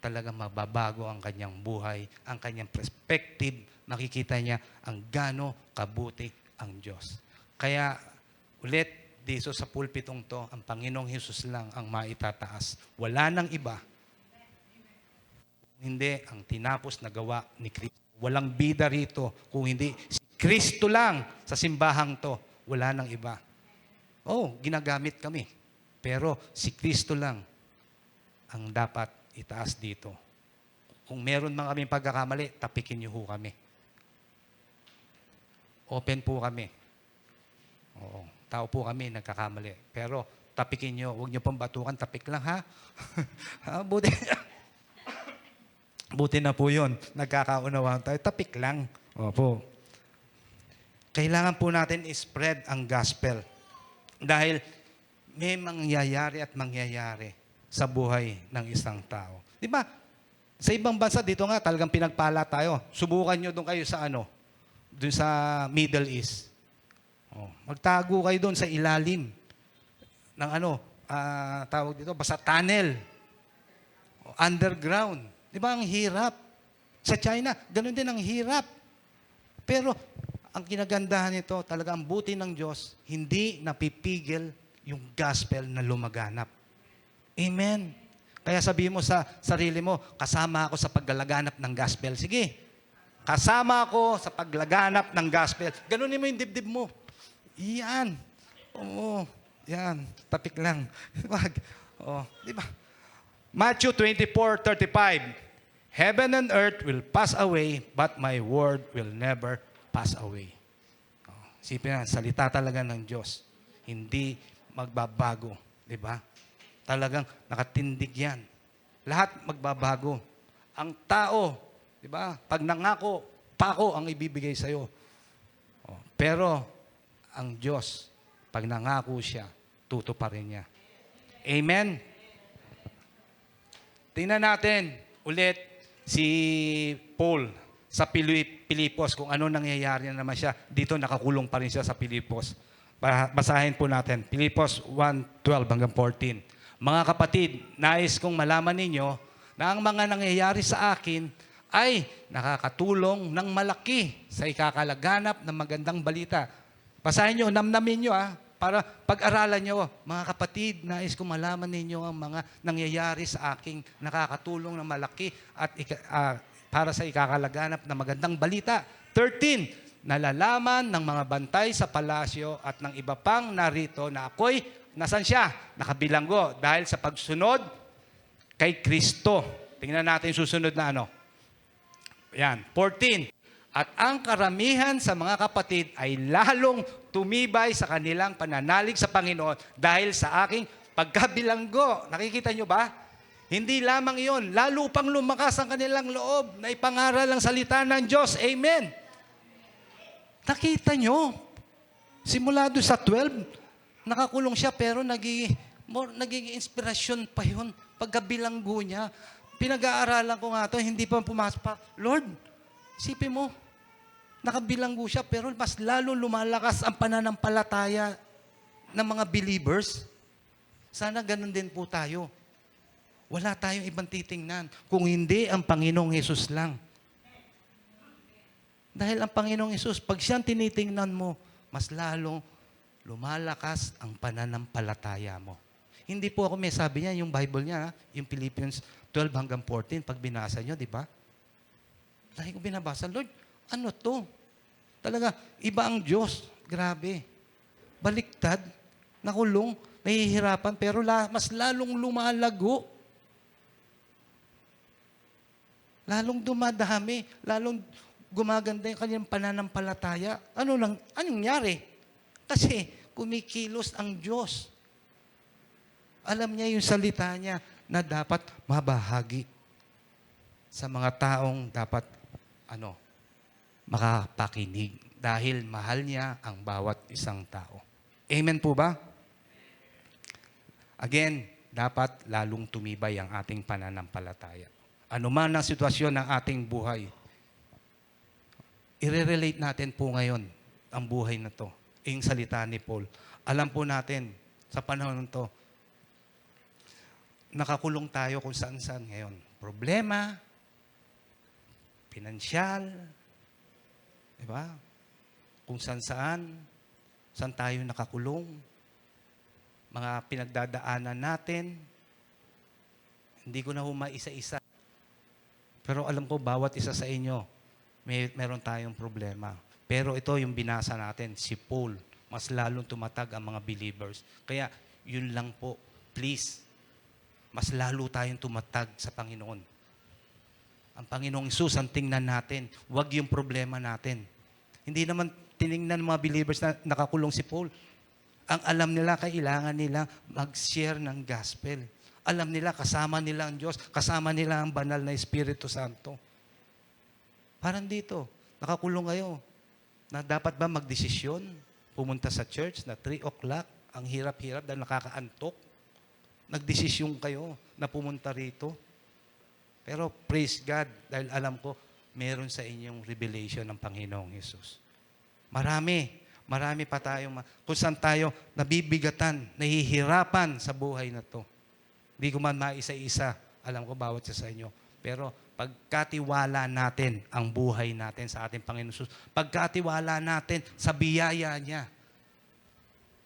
talagang mababago ang kanyang buhay, ang kanyang perspective, makikita niya ang gaano kabuti ang Diyos. Kaya ulit, dito sa pulpitong to, ang Panginoong Hesus lang ang maitataas. Wala nang iba. Hindi ang tinapos na gawa ni Kristo. Walang bida rito. Kung hindi, si Kristo lang sa simbahang to. Wala nang iba. Ginagamit kami. Pero si Kristo lang ang dapat itaas dito. Kung meron man kaming pagkakamali, tapikin niyo ho kami. Open po kami. Tao po kami, nagkakamali. Pero tapikin niyo, huwag niyo pong batukan, tapik lang ha. Buti na po yun. Nagkakaunawaan tayo, tapik lang. Opo. Kailangan po natin spread ang gospel. Dahil may mangyayari at mangyayari sa buhay ng isang tao. Di ba? Sa ibang bansa, dito nga, talagang pinagpala tayo. Subukan nyo doon kayo sa doon sa Middle East. Magtago kayo doon sa ilalim ng tawag dito, basta tunnel. Underground. Di ba? Ang hirap. Sa China, ganun din ang hirap. Pero, ang kinagandahan nito, talaga ang buti ng Diyos, hindi napipigil yung gospel na lumaganap. Amen. Kaya sabihin mo sa sarili mo, kasama ako sa paglalaganap ng gospel. Sige. Kasama ako sa paglalaganap ng gospel. Ganunin mo yung dibdib mo. Yan. Yan. Tapik lang. Wag. Di ba? Matthew 24:35. Heaven and earth will pass away, but my word will never pass away. Isipin na, salita talaga ng Diyos. Hindi magbabago. Di ba? Talagang nakatindig yan. Lahat magbabago. Ang tao, di ba? Pag nangako, pako ang ibibigay sa'yo. Pero, ang Diyos, pag nangako siya, tutuparin niya. Amen? Tingnan natin ulit si Paul sa Pilipos, kung ano nangyayari na naman siya. Dito nakakulong pa rin siya sa Pilipos. Basahin po natin. Pilipos 1:12 hanggang 14. Mga kapatid, nais kong malaman ninyo na ang mga nangyayari sa akin ay nakakatulong ng malaki sa ikakalaganap ng magandang balita. Basahin nyo, namnamin nyo para pag-aralan nyo. Mga kapatid, nais kong malaman ninyo ang mga nangyayari sa aking nakakatulong ng malaki at para sa ikakalaganap ng magandang balita. 13, nalalaman ng mga bantay sa palasyo at ng iba pang narito na ako'y nasan siya? Nakabilanggo dahil sa pagsunod kay Kristo. Tingnan natin yung susunod na Yan, 14. At ang karamihan sa mga kapatid ay lalong tumibay sa kanilang pananalig sa Panginoon dahil sa aking pagkabilanggo. Nakikita nyo ba? Hindi lamang iyon, lalo pang lumakas ang kanilang loob na ipangaral ang salita ng Diyos. Amen. Nakita nyo? Simula doon sa 12, nakakulong siya pero naging inspirasyon pa yun. Pagkabilanggo niya, pinag-aaralan ko nga ito, hindi pa pumasok pa. Lord, isipin mo, nakabilanggo siya pero mas lalo lumalakas ang pananampalataya ng mga believers. Sana ganun din po tayo. Wala tayong ibang titingnan kung hindi ang Panginoong Hesus lang. Dahil ang Panginoong Hesus, pag siyang tinitingnan mo, mas lalong lumalakas ang pananampalataya mo. Hindi po ako may sabi niya, yung Bible niya, yung Philippians 12 hanggang 14, pag binasa niyo, di ba? Lagi ko binabasa, Lord, ano to? Talaga, iba ang Diyos. Grabe. Baliktad, nakulong, nahihirapan, pero mas lalong lumalago. Lalong dumadami, lalong gumaganda yung kanyang pananampalataya. Anong nangyari? Kasi kumikilos ang Diyos. Alam niya yung salita niya na dapat mabahagi sa mga taong dapat makapakinig dahil mahal niya ang bawat isang tao. Amen po ba? Again, dapat lalong tumibay ang ating pananampalataya. Ano man ang sitwasyon ng ating buhay, i-relate natin po ngayon ang buhay na to. Yung salita ni Paul. Alam po natin, sa panahon to, nakakulong tayo kung saan-saan ngayon. Problema, pinansyal, di ba? Kung saan-saan tayo nakakulong, mga pinagdadaanan natin, hindi ko na isa-isa. Pero alam ko, bawat isa sa inyo, meron tayong problema. Pero ito yung binasa natin, si Paul, mas lalong tumatag ang mga believers. Kaya, yun lang po, please, mas lalo tayong tumatag sa Panginoon. Ang Panginoong Hesus, ang tingnan natin, wag yung problema natin. Hindi naman tiningnan ng mga believers na nakakulong si Paul. Ang alam nila, kailangan nila mag-share ng gospel. Alam nila, kasama nila ang Diyos, kasama nila ang banal na Espiritu Santo. Parang dito, nakakulong kayo, na dapat ba magdesisyon, pumunta sa church na 3 o'clock, ang hirap-hirap dahil nakakaantok. Nagdesisyon kayo na pumunta rito. Pero praise God, dahil alam ko, meron sa inyong revelation ng Panginoong Hesus. Marami pa tayong, kung saan tayo nabibigatan, nahihirapan sa buhay na to. Hindi ko man maisa-isa, alam ko bawat isa sa inyo. Pero pagkatiwala natin ang buhay natin sa ating Panginoon Hesus, pagkatiwala natin sa biyaya niya,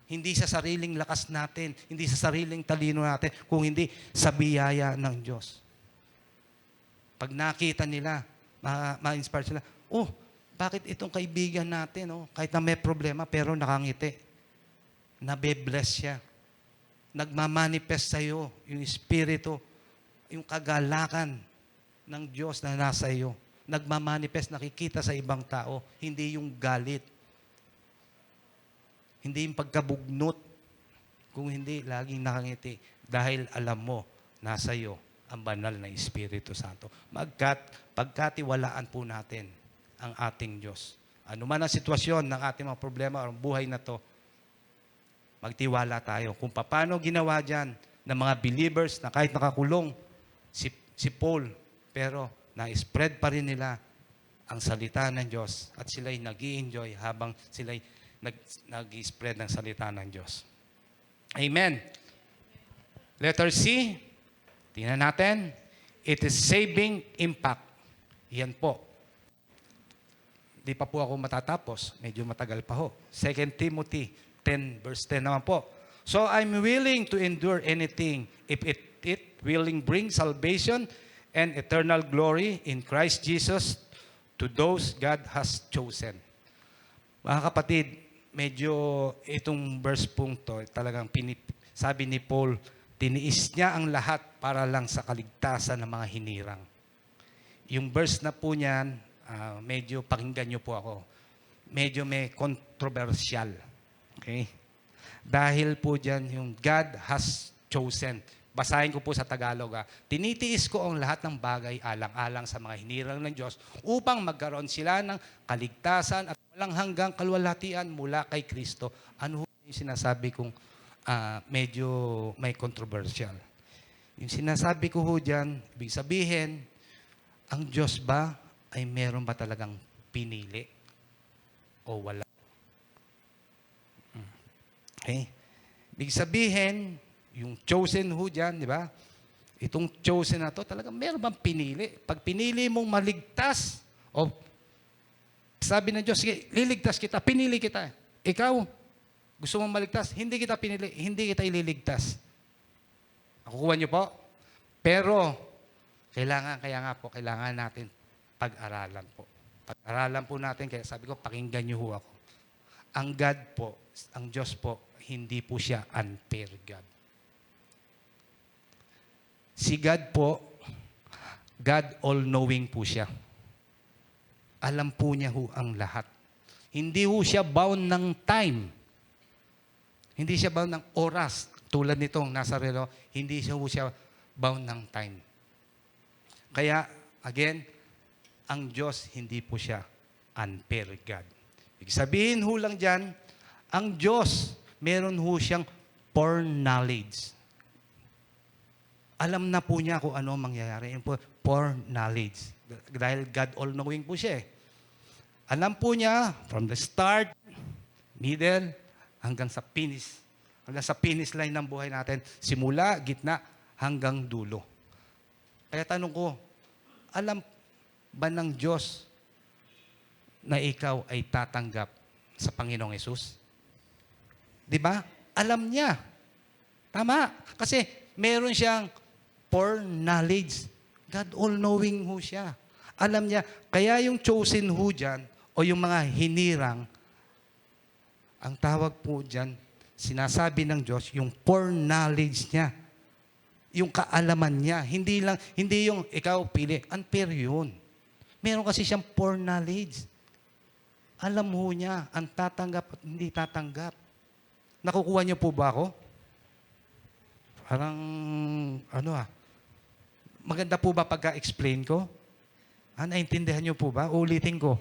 hindi sa sariling lakas natin, hindi sa sariling talino natin, kung hindi sa biyaya ng Diyos. Pag nakita nila, ma-inspire sila, bakit itong kaibigan natin, kahit na may problema, pero nakangiti. Nabe-bless siya. Nagmamanifest sa'yo yung Espiritu, yung kagalakan ng Diyos na nasa iyo. Nagmamanifest, nakikita sa ibang tao, hindi yung galit. Hindi yung pagkabugnot. Kung hindi, laging nakangiti. Dahil alam mo, nasa iyo ang banal na Espiritu Santo. Pagkatiwalaan po natin ang ating Diyos. Ano man ang sitwasyon ng ating mga problema o buhay na to, magtiwala tayo. Kung paano ginawa dyan ng mga believers na kahit nakakulong si Paul, pero na-spread pa rin nila ang salita ng Diyos at sila'y nag-i-enjoy habang sila'y nag-i-spread ng salita ng Diyos. Amen. Letter C, tingnan natin. It is saving impact. Yan po. Di pa po ako matatapos. Medyo matagal pa ho. 2 Timothy 10 verse 10 naman po. So I'm willing to endure anything if it willing bring salvation and eternal glory in Christ Jesus to those God has chosen. Mga kapatid, medyo itong verse pong to, talagang sabi ni Paul, tiniis niya ang lahat para lang sa kaligtasan ng mga hinirang. Yung verse na po niyan, medyo pakinggan niyo po ako. Medyo may controversial. Okay? Dahil po dyan, yung God has chosen. Basahin ko po sa Tagalog. Tinitiis ko ang lahat ng bagay alang-alang sa mga hinirang ng Diyos upang magkaroon sila ng kaligtasan at walang hanggang kalwalhatian mula kay Kristo. Ano yung sinasabi kong medyo may controversial? Yung sinasabi ko ho dyan, ibig sabihin, ang Diyos ba ay meron ba talagang pinili o wala? Okay? Ibig sabihin, yung chosen ho dyan, di ba? Itong chosen na to, talagang meron bang pinili? Pag pinili mong maligtas, o sabi ng Diyos, sige, liligtas kita, pinili kita. Ikaw, gusto mong maligtas, hindi kita pinili, hindi kita ililigtas. Nakukuha niyo po? Pero, kailangan natin pag-aralan po. Pag-aralan po natin, kaya sabi ko, pakinggan niyo ho ako. Ang God po, ang Diyos po, hindi po siya unfair God. Si God po, God all-knowing po siya. Alam po niya ho ang lahat. Hindi ho siya bound ng time. Hindi siya bound ng oras. Tulad nitong nasa relo, hindi siya ho siya bound ng time. Kaya, again, ang Diyos, hindi po siya unfair God. Ibig sabihin ho lang dyan, ang Diyos, meron ho siyang foreknowledge. Alam na po niya kung ano ang mangyayari. Yun po, foreknowledge. Dahil God all-knowing po siya eh. Alam po niya from the start, middle, hanggang sa finish. Hanggang sa finish line ng buhay natin. Simula, gitna, hanggang dulo. Kaya tanong ko, alam ba ng Diyos na ikaw ay tatanggap sa Panginoong Hesus? Di ba? Alam niya. Tama. Kasi meron siyang foreknowledge. God all-knowing ho siya. Alam niya. Kaya yung chosen ho dyan, o yung mga hinirang, ang tawag po dyan, sinasabi ng Diyos, yung foreknowledge niya. Yung kaalaman niya. Hindi yung ikaw pili. Unfair yun. Meron kasi siyang foreknowledge. Alam ho niya ang tatanggap at hindi tatanggap. Nakukuha niyo po ba ako? Parang, maganda po ba pagka-explain ko? Naintindihan niyo po ba? Ulitin ko.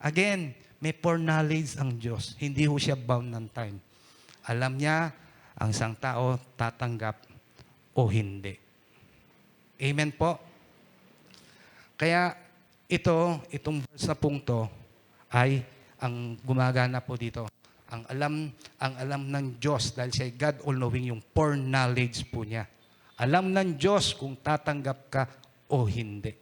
Again, may foreknowledge ang Diyos. Hindi ho siya bound ng time. Alam niya ang isang tao tatanggap o hindi. Amen po? Kaya itong verse na pong to ay ang gumagana po dito. Ang alam ng Diyos dahil siya God all-knowing, yung foreknowledge po niya. Alam ng Diyos kung tatanggap ka o hindi.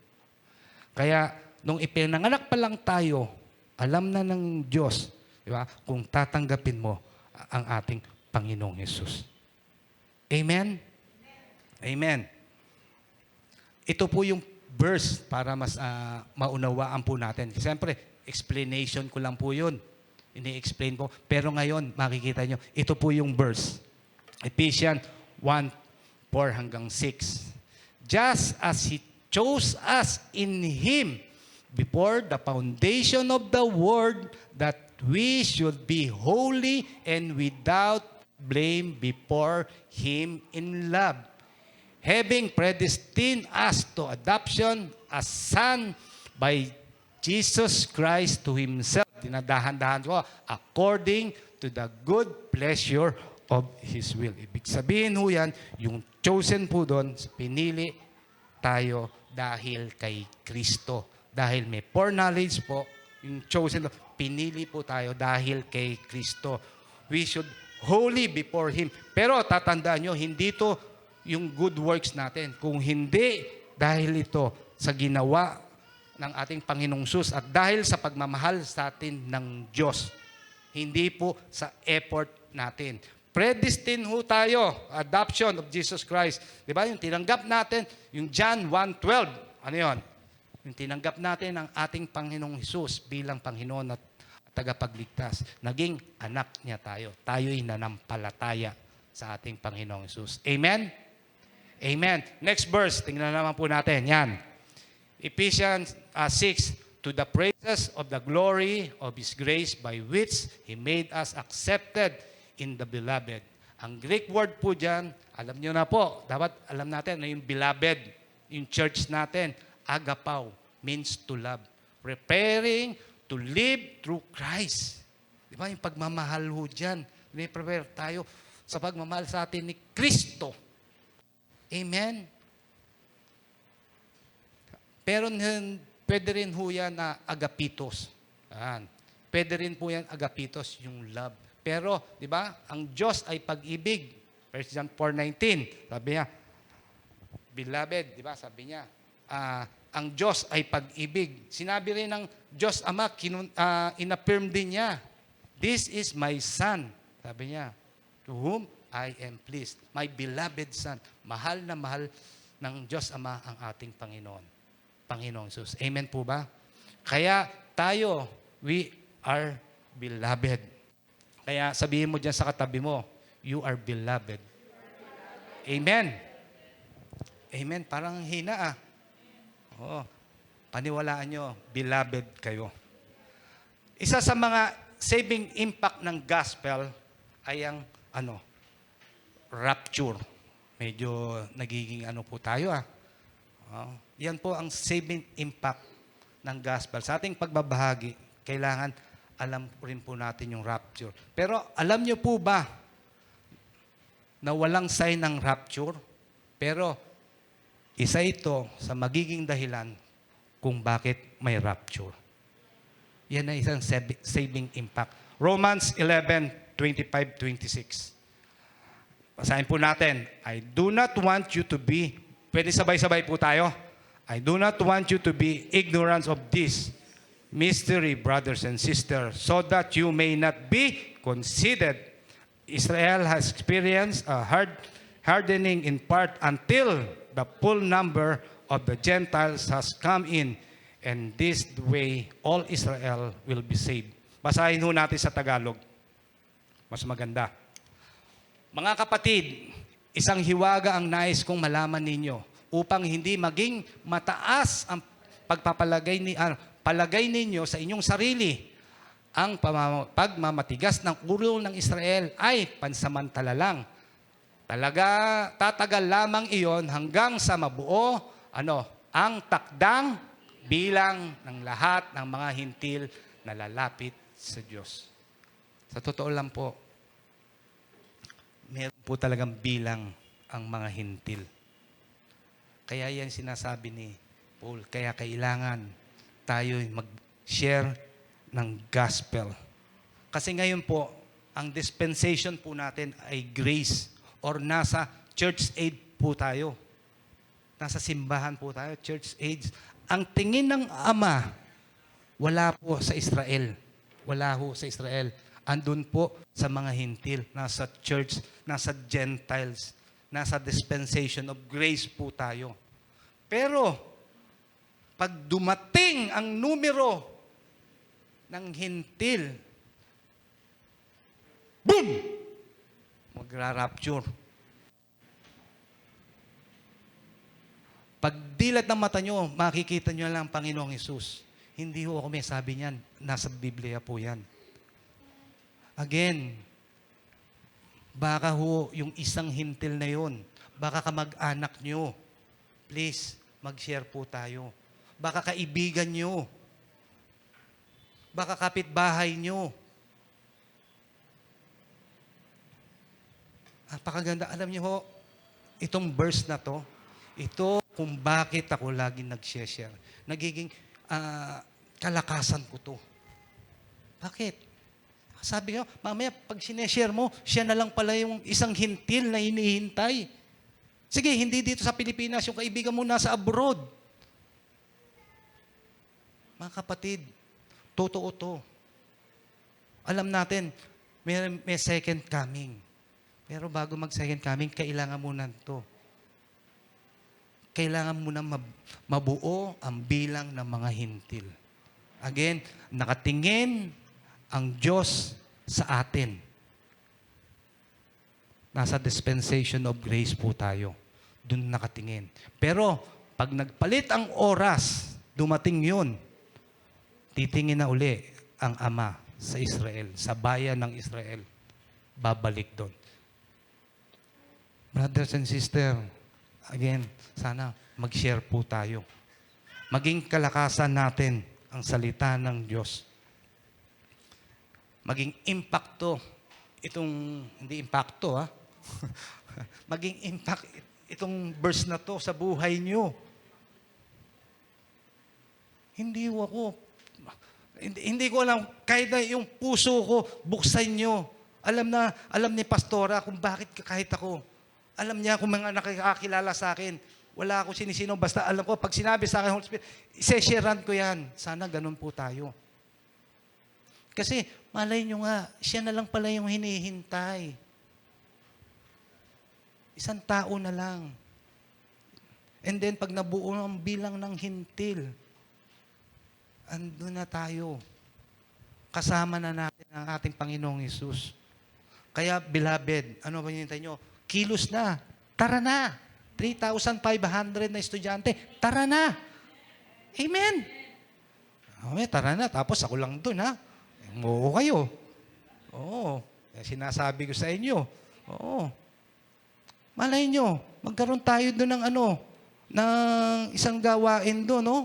Kaya nung ipinanganak pa lang tayo, alam na ng Diyos, di ba, kung tatanggapin mo ang ating Panginoong Hesus. Amen? Amen. Ito po yung verse para mas maunawaan po natin. Siyempre, explanation ko lang po yun. Ini-explain ko. Pero ngayon, makikita nyo, ito po yung verse. Ephesians 1:4 hanggang 6. Just as He chose us in Him before the foundation of the world, that we should be holy and without blame before Him in love, having predestined us to adoption as son by Jesus Christ to Himself. Dinadahan-dahan ko, according to the good pleasure of His will. Ibig sabihin ho yan, yung chosen po doon, pinili tayo dahil kay Kristo. Dahil may foreknowledge po, yung chosen, pinili po tayo dahil kay Kristo. We should holy before Him. Pero tatandaan nyo, hindi to yung good works natin. Kung hindi, dahil ito sa ginawa ng ating Panginoong Sus at dahil sa pagmamahal sa atin ng Diyos. Hindi po sa effort natin. Predestined ho tayo, adoption of Jesus Christ. Di ba? Yung tinanggap natin, yung John 1:12. Ano yun? Yung tinanggap natin ang ating Panginoong Hesus bilang Panginoon at tagapagligtas. Naging anak niya tayo. Tayo'y nanampalataya sa ating Panginoong Hesus. Amen? Amen. Next verse, tingnan naman po natin. Yan. Ephesians 6, to the praises of the glory of His grace by which He made us accepted in the beloved. Ang Greek word po dyan, alam nyo na po, dapat alam natin na yung beloved, yung church natin, agapao, means to love. Preparing to live through Christ. Di ba? Yung pagmamahal ho dyan. Prepare tayo sa pagmamahal sa atin ni Kristo. Amen? Pero pwede rin ho yan na agapitos. Yan. Pwede rin po yan agapitos, yung love. Pero, di ba, ang Diyos ay pag-ibig. 1 John 4:19, sabi niya, beloved, di ba, sabi niya, ang Diyos ay pag-ibig. Sinabi rin ng Diyos Ama, inaffirm din niya, this is my son, sabi niya, to whom I am pleased. My beloved son. Mahal na mahal ng Diyos Ama ang ating Panginoon. Panginoong Jesus. Amen po ba? Kaya tayo, we are beloved. Kaya sabihin mo dyan sa katabi mo, you are beloved. Amen. Amen. Parang hina Oo. Paniwalaan nyo, beloved kayo. Isa sa mga saving impact ng gospel ay ang rapture. Medyo nagiging po tayo Yan po ang saving impact ng gospel. Sa ating pagbabahagi, kailangan alam rin po natin yung rapture. Pero alam nyo po ba na walang sign ng rapture, pero isa ito sa magiging dahilan kung bakit may rapture. Yan ay isang saving impact. Romans 11:25-26. Basahin po natin. I do not want you to be, pwede sabay-sabay po tayo. I do not want you to be ignorant of this mystery, brothers and sisters, so that you may not be conceited. Israel has experienced a hardening in part until the full number of the Gentiles has come in, and this way all Israel will be saved. Basahin ho natin sa Tagalog. Mas maganda. Mga kapatid, isang hiwaga ang nais kong malaman ninyo upang hindi maging mataas ang palagay ninyo sa inyong sarili. Ang pagmamatigas ng ulo ng Israel ay pansamantala lang. Tatagal lamang iyon hanggang sa mabuo ang takdang bilang ng lahat ng mga hintil na lalapit sa Diyos. Sa totoo lang po, meron po talagang bilang ang mga hintil. Kaya yan sinasabi ni Paul, kaya kailangan tayo mag-share ng gospel. Kasi ngayon po, ang dispensation po natin ay grace or nasa church age po tayo. Nasa simbahan po tayo, church age. Ang tingin ng Ama, wala po sa Israel. Wala ho sa Israel. Andun po sa mga hintil, nasa church, nasa Gentiles, nasa dispensation of grace po tayo. Pero, pag dumating ang numero ng hintil, boom! Magra-rapture. Pag dilat ng mata nyo, makikita nyo lang ang Panginoong Hesus. Hindi ho ako may sabi niyan. Nasa Biblia po yan. Again, baka ho yung isang hintil na yun, baka kamag-anak nyo, please, mag-share po tayo. Baka kaibigan nyo, baka kapitbahay nyo. Napakaganda. Alam niyo ho, itong verse na to, ito kung bakit ako laging nag-share. Nagiging kalakasan ko to. Bakit? Sabi ko, mamaya pag sineshare mo, siya na lang pala yung isang hintil na hinihintay. Sige, hindi dito sa Pilipinas, yung kaibigan mo nasa abroad. Mga kapatid, totoo to. Alam natin, may second coming. Pero bago mag-second coming, kailangan muna ito. Kailangan muna mabuo ang bilang ng mga hintil. Again, nakatingin ang Diyos sa atin. Nasa dispensation of grace po tayo. Doon nakatingin. Pero, pag nagpalit ang oras, dumating yun, titingin na uli ang Ama sa Israel, sa bayan ng Israel. Babalik doon. Brothers and sisters, again, sana mag-share po tayo. Maging kalakasan natin ang salita ng Diyos. Maging impacto, hindi impacto maging impact itong verse na to sa buhay nyo. Hindi ko alam, kahit na yung puso ko, buksan nyo. Alam ni Pastora kung bakit kahit ako. Alam niya kung mga nakakilala sa akin. Wala ako sinisino, basta alam ko, pag sinabi sa akin, Holy Spirit, isesharean ko yan. Sana ganun po tayo. Kasi, malay nyo nga, siya na lang pala yung hinihintay. Isang tao na lang. And then, pag nabuo ang bilang ng hintil, andun na tayo. Kasama na natin ang ating Panginoong Hesus. Kaya, beloved, ano ba hinihintay nyo? Kilos na. Tara na. 3,500 na estudyante. Tara na. Amen. Okay, tara na. Tapos ako lang dun, ha? Oo kayo. Oo. Sinasabi ko sa inyo. Oo. Malay nyo, magkaroon tayo doon ng ng isang gawain doon, no?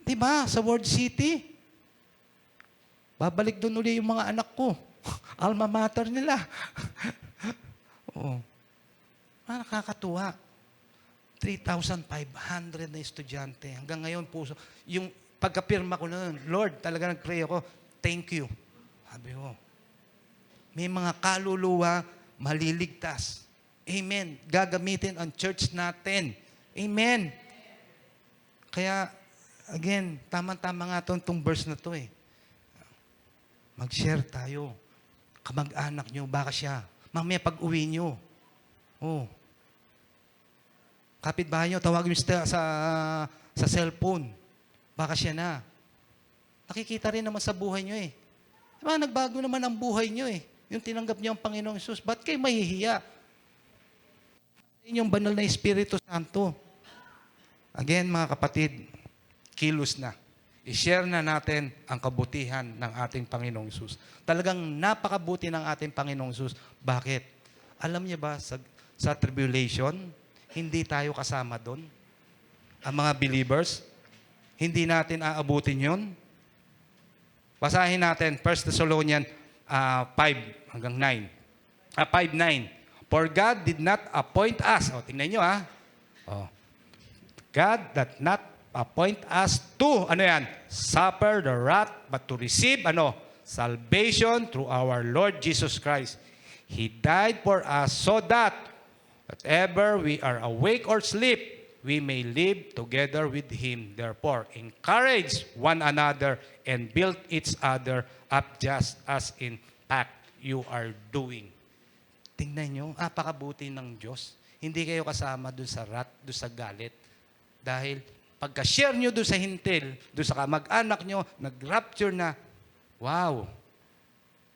Diba? Sa World City. Babalik doon uli yung mga anak ko. Alma mater nila. Oo. Nakakatuwa. 3,500 na estudyante. Hanggang ngayon, puso. Yung pagkapirma ko noon, Lord, talaga nag-pray ako, thank you. Sabi ko, may mga kaluluwa maliligtas. Amen. Gagamitin ang church natin. Amen. Kaya, again, tama-tama nga itong verse na to eh. Mag-share tayo. Kamag-anak nyo, baka siya. Mamaya pag-uwi nyo. Oh. Kapitbahay nyo, tawagin nyo sa cellphone. Baka siya na. Nakikita rin naman sa buhay nyo eh. Diba, nagbago naman ang buhay nyo eh. Yung tinanggap niyo ang Panginoong Hesus. Ba't kayo mahihiya? Yung banal na Espiritu Santo. Again, mga kapatid, kilos na. I-share na natin ang kabutihan ng ating Panginoong Hesus. Talagang napakabuti ng ating Panginoong Hesus. Bakit? Alam niyo ba, sa tribulation, hindi tayo kasama doon. Ang mga believers, hindi natin aabutin yon. Basahin natin, 1 Thessalonians 5 hanggang 9. 5:9. For God did not appoint us. Tingnan nyo God did not appoint us to, suffer the wrath, but to receive, salvation through our Lord Jesus Christ. He died for us so that whatever we are awake or sleep, we may live together with Him. Therefore, encourage one another and build each other up just as in fact you are doing. Tingnan nyo, apakabuti ng Diyos. Hindi kayo kasama doon sa wrath, doon sa galit. Dahil pagka-share nyo doon sa hintil, doon sa kamag-anak nyo, nag-rapture na, wow,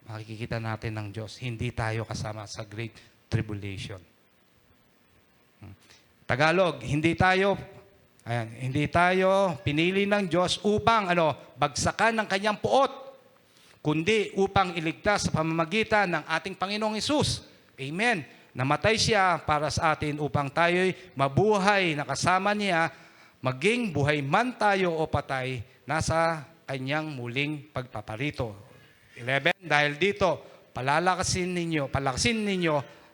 makikita natin ng Diyos. Hindi tayo kasama sa Great Tribulation. Tagalog, hindi tayo pinili ng Diyos upang bagsakan ng kanyang puot, kundi upang iligtas sa pamamagitan ng ating Panginoong Hesus. Amen. Namatay siya para sa atin upang tayo'y mabuhay na kasama niya, maging buhay man tayo o patay, nasa kanyang muling pagpaparito. 11, dahil dito, palakasin ninyo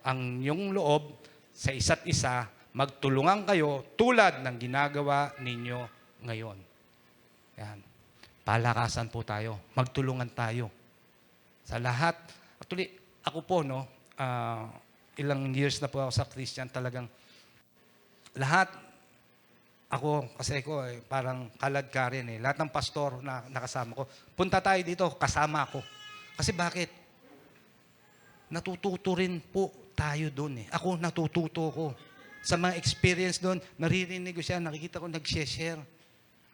ang inyong loob sa isa't isa, magtulungan kayo tulad ng ginagawa ninyo ngayon. Yan. Palakasan po tayo. Magtulungan tayo. Sa lahat. Actually, ako po, ilang years na po ako sa Christian, talagang lahat, kasi ako parang kalad ka rin eh. Lahat ng pastor na nakasama ko, punta tayo dito, kasama ako. Kasi bakit? Natututo rin po tayo doon eh. Ako, natututo ko. Sa mga experience doon, naririnig ko siya, nakikita ko nag-share.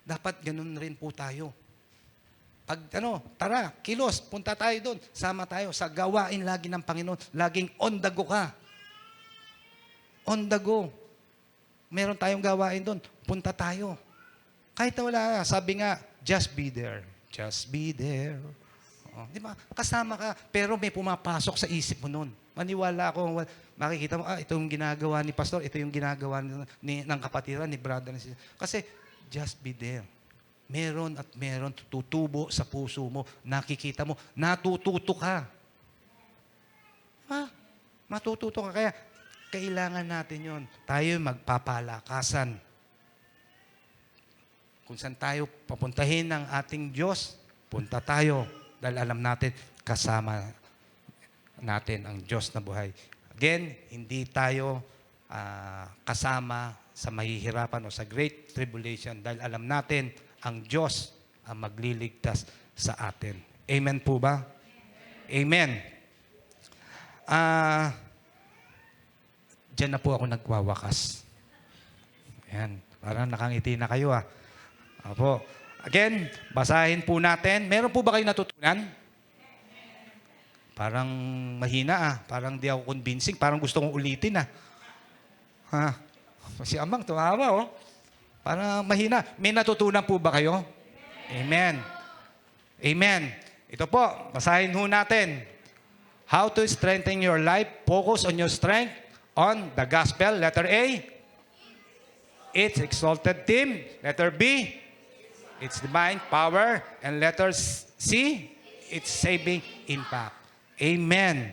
Dapat ganun rin po tayo. Pag tara, kilos, punta tayo doon. Sama tayo sa gawain lagi ng Panginoon. Laging on the go ka. On the go. Meron tayong gawain doon. Punta tayo. Kahit na wala, sabi nga, just be there. Just be there. Di ba? Kasama ka, pero may pumapasok sa isip mo noon. Maniwala ako, makikita mo, ito yung ginagawa ni pastor, ito yung ginagawa ng kapatiran, ni brother. Kasi, just be there. Meron at meron tutubo sa puso mo, nakikita mo, natututo ka. Matututo ka. Kaya, kailangan natin yon. Tayo magpapalakasan. Kung saan tayo papuntahin ng ating Diyos, punta tayo. Dahil alam natin, kasama natin ang Diyos na buhay. Again, hindi tayo kasama sa mahihirapan o sa Great Tribulation dahil alam natin ang Diyos ang magliligtas sa atin. Amen po ba? Amen. Diyan na po ako nagwawakas. Ayan. Parang nakangiti na kayo Apo. Again, basahin po natin. Meron po ba kayo natutunan? Parang mahina Parang di ako convincing. Parang gusto kong ulitin Si Amang, tumawa Parang mahina. May natutunan po ba kayo? Amen. Amen. Ito po, basahin ho natin. How to strengthen your life. Focus on your strength on the gospel. Letter A, its exalted theme. Letter B, its divine power. And letter C, its saving impact. Amen.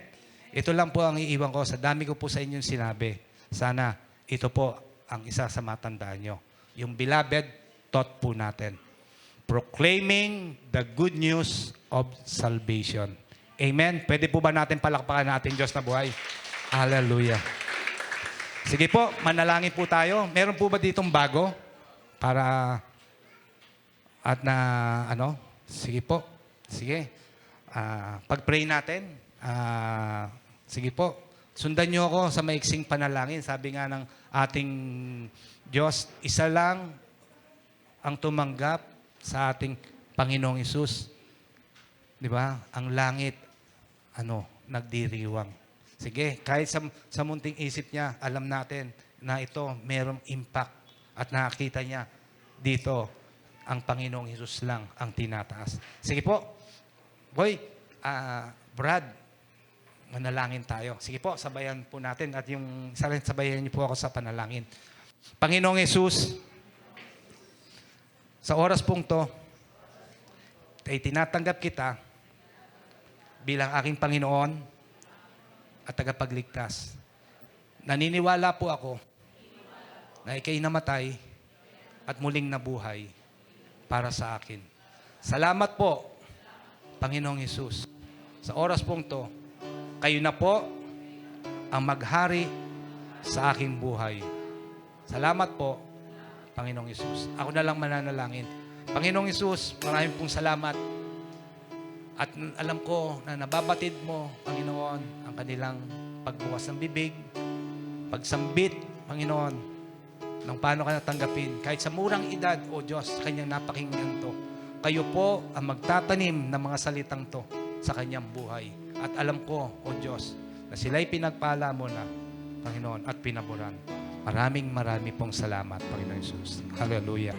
Ito lang po ang iiwan ko. Sa dami ko po sa inyong sinabi. Sana ito po ang isa sa matandaan nyo. Yung beloved thought po natin. Proclaiming the good news of salvation. Amen? Pwede po ba natin palakpakan natin Diyos na buhay? Hallelujah. Sige po, manalangin po tayo. Meron po ba ditong bago? Para, at na, sige po. Sige. Pag-pray natin. Sige po. Sundan niyo ako sa maiksing panalangin. Sabi nga ng ating Diyos, isa lang ang tumanggap sa ating Panginoong Hesus. Di ba? Ang langit, nagdiriwang. Sige, kahit sa munting isip niya, alam natin na ito merong impact at nakakita niya dito ang Panginoong Hesus lang ang tinataas. Sige po. Boy, Brad, manalangin tayo. Sige po, sabayan po natin at yung sabayan niyo po ako sa panalangin. Panginoong Hesus, sa oras pong to, ay tinatanggap kita bilang aking Panginoon at tagapagligtas. Naniniwala po ako na ika'y namatay at muling nabuhay para sa akin. Salamat po, Panginoong Hesus. Sa oras pong to, kayo na po ang maghari sa aking buhay. Salamat po, Panginoong Hesus. Ako na lang mananalangin. Panginoong Hesus, maraming pong salamat. At alam ko na nababatid mo, Panginoon, ang kanilang pagbukas ng bibig, pagsambit, Panginoon, ng paano ka natanggapin. Kahit sa murang edad, O Diyos, sa kanyang napakinggan to, kayo po ang magtatanim ng mga salitang to sa kanyang buhay. At alam ko, O Diyos, na sila'y pinagpala mo na, Panginoon, at pinaboran. Maraming pong salamat, Panginoon Jesus. Hallelujah.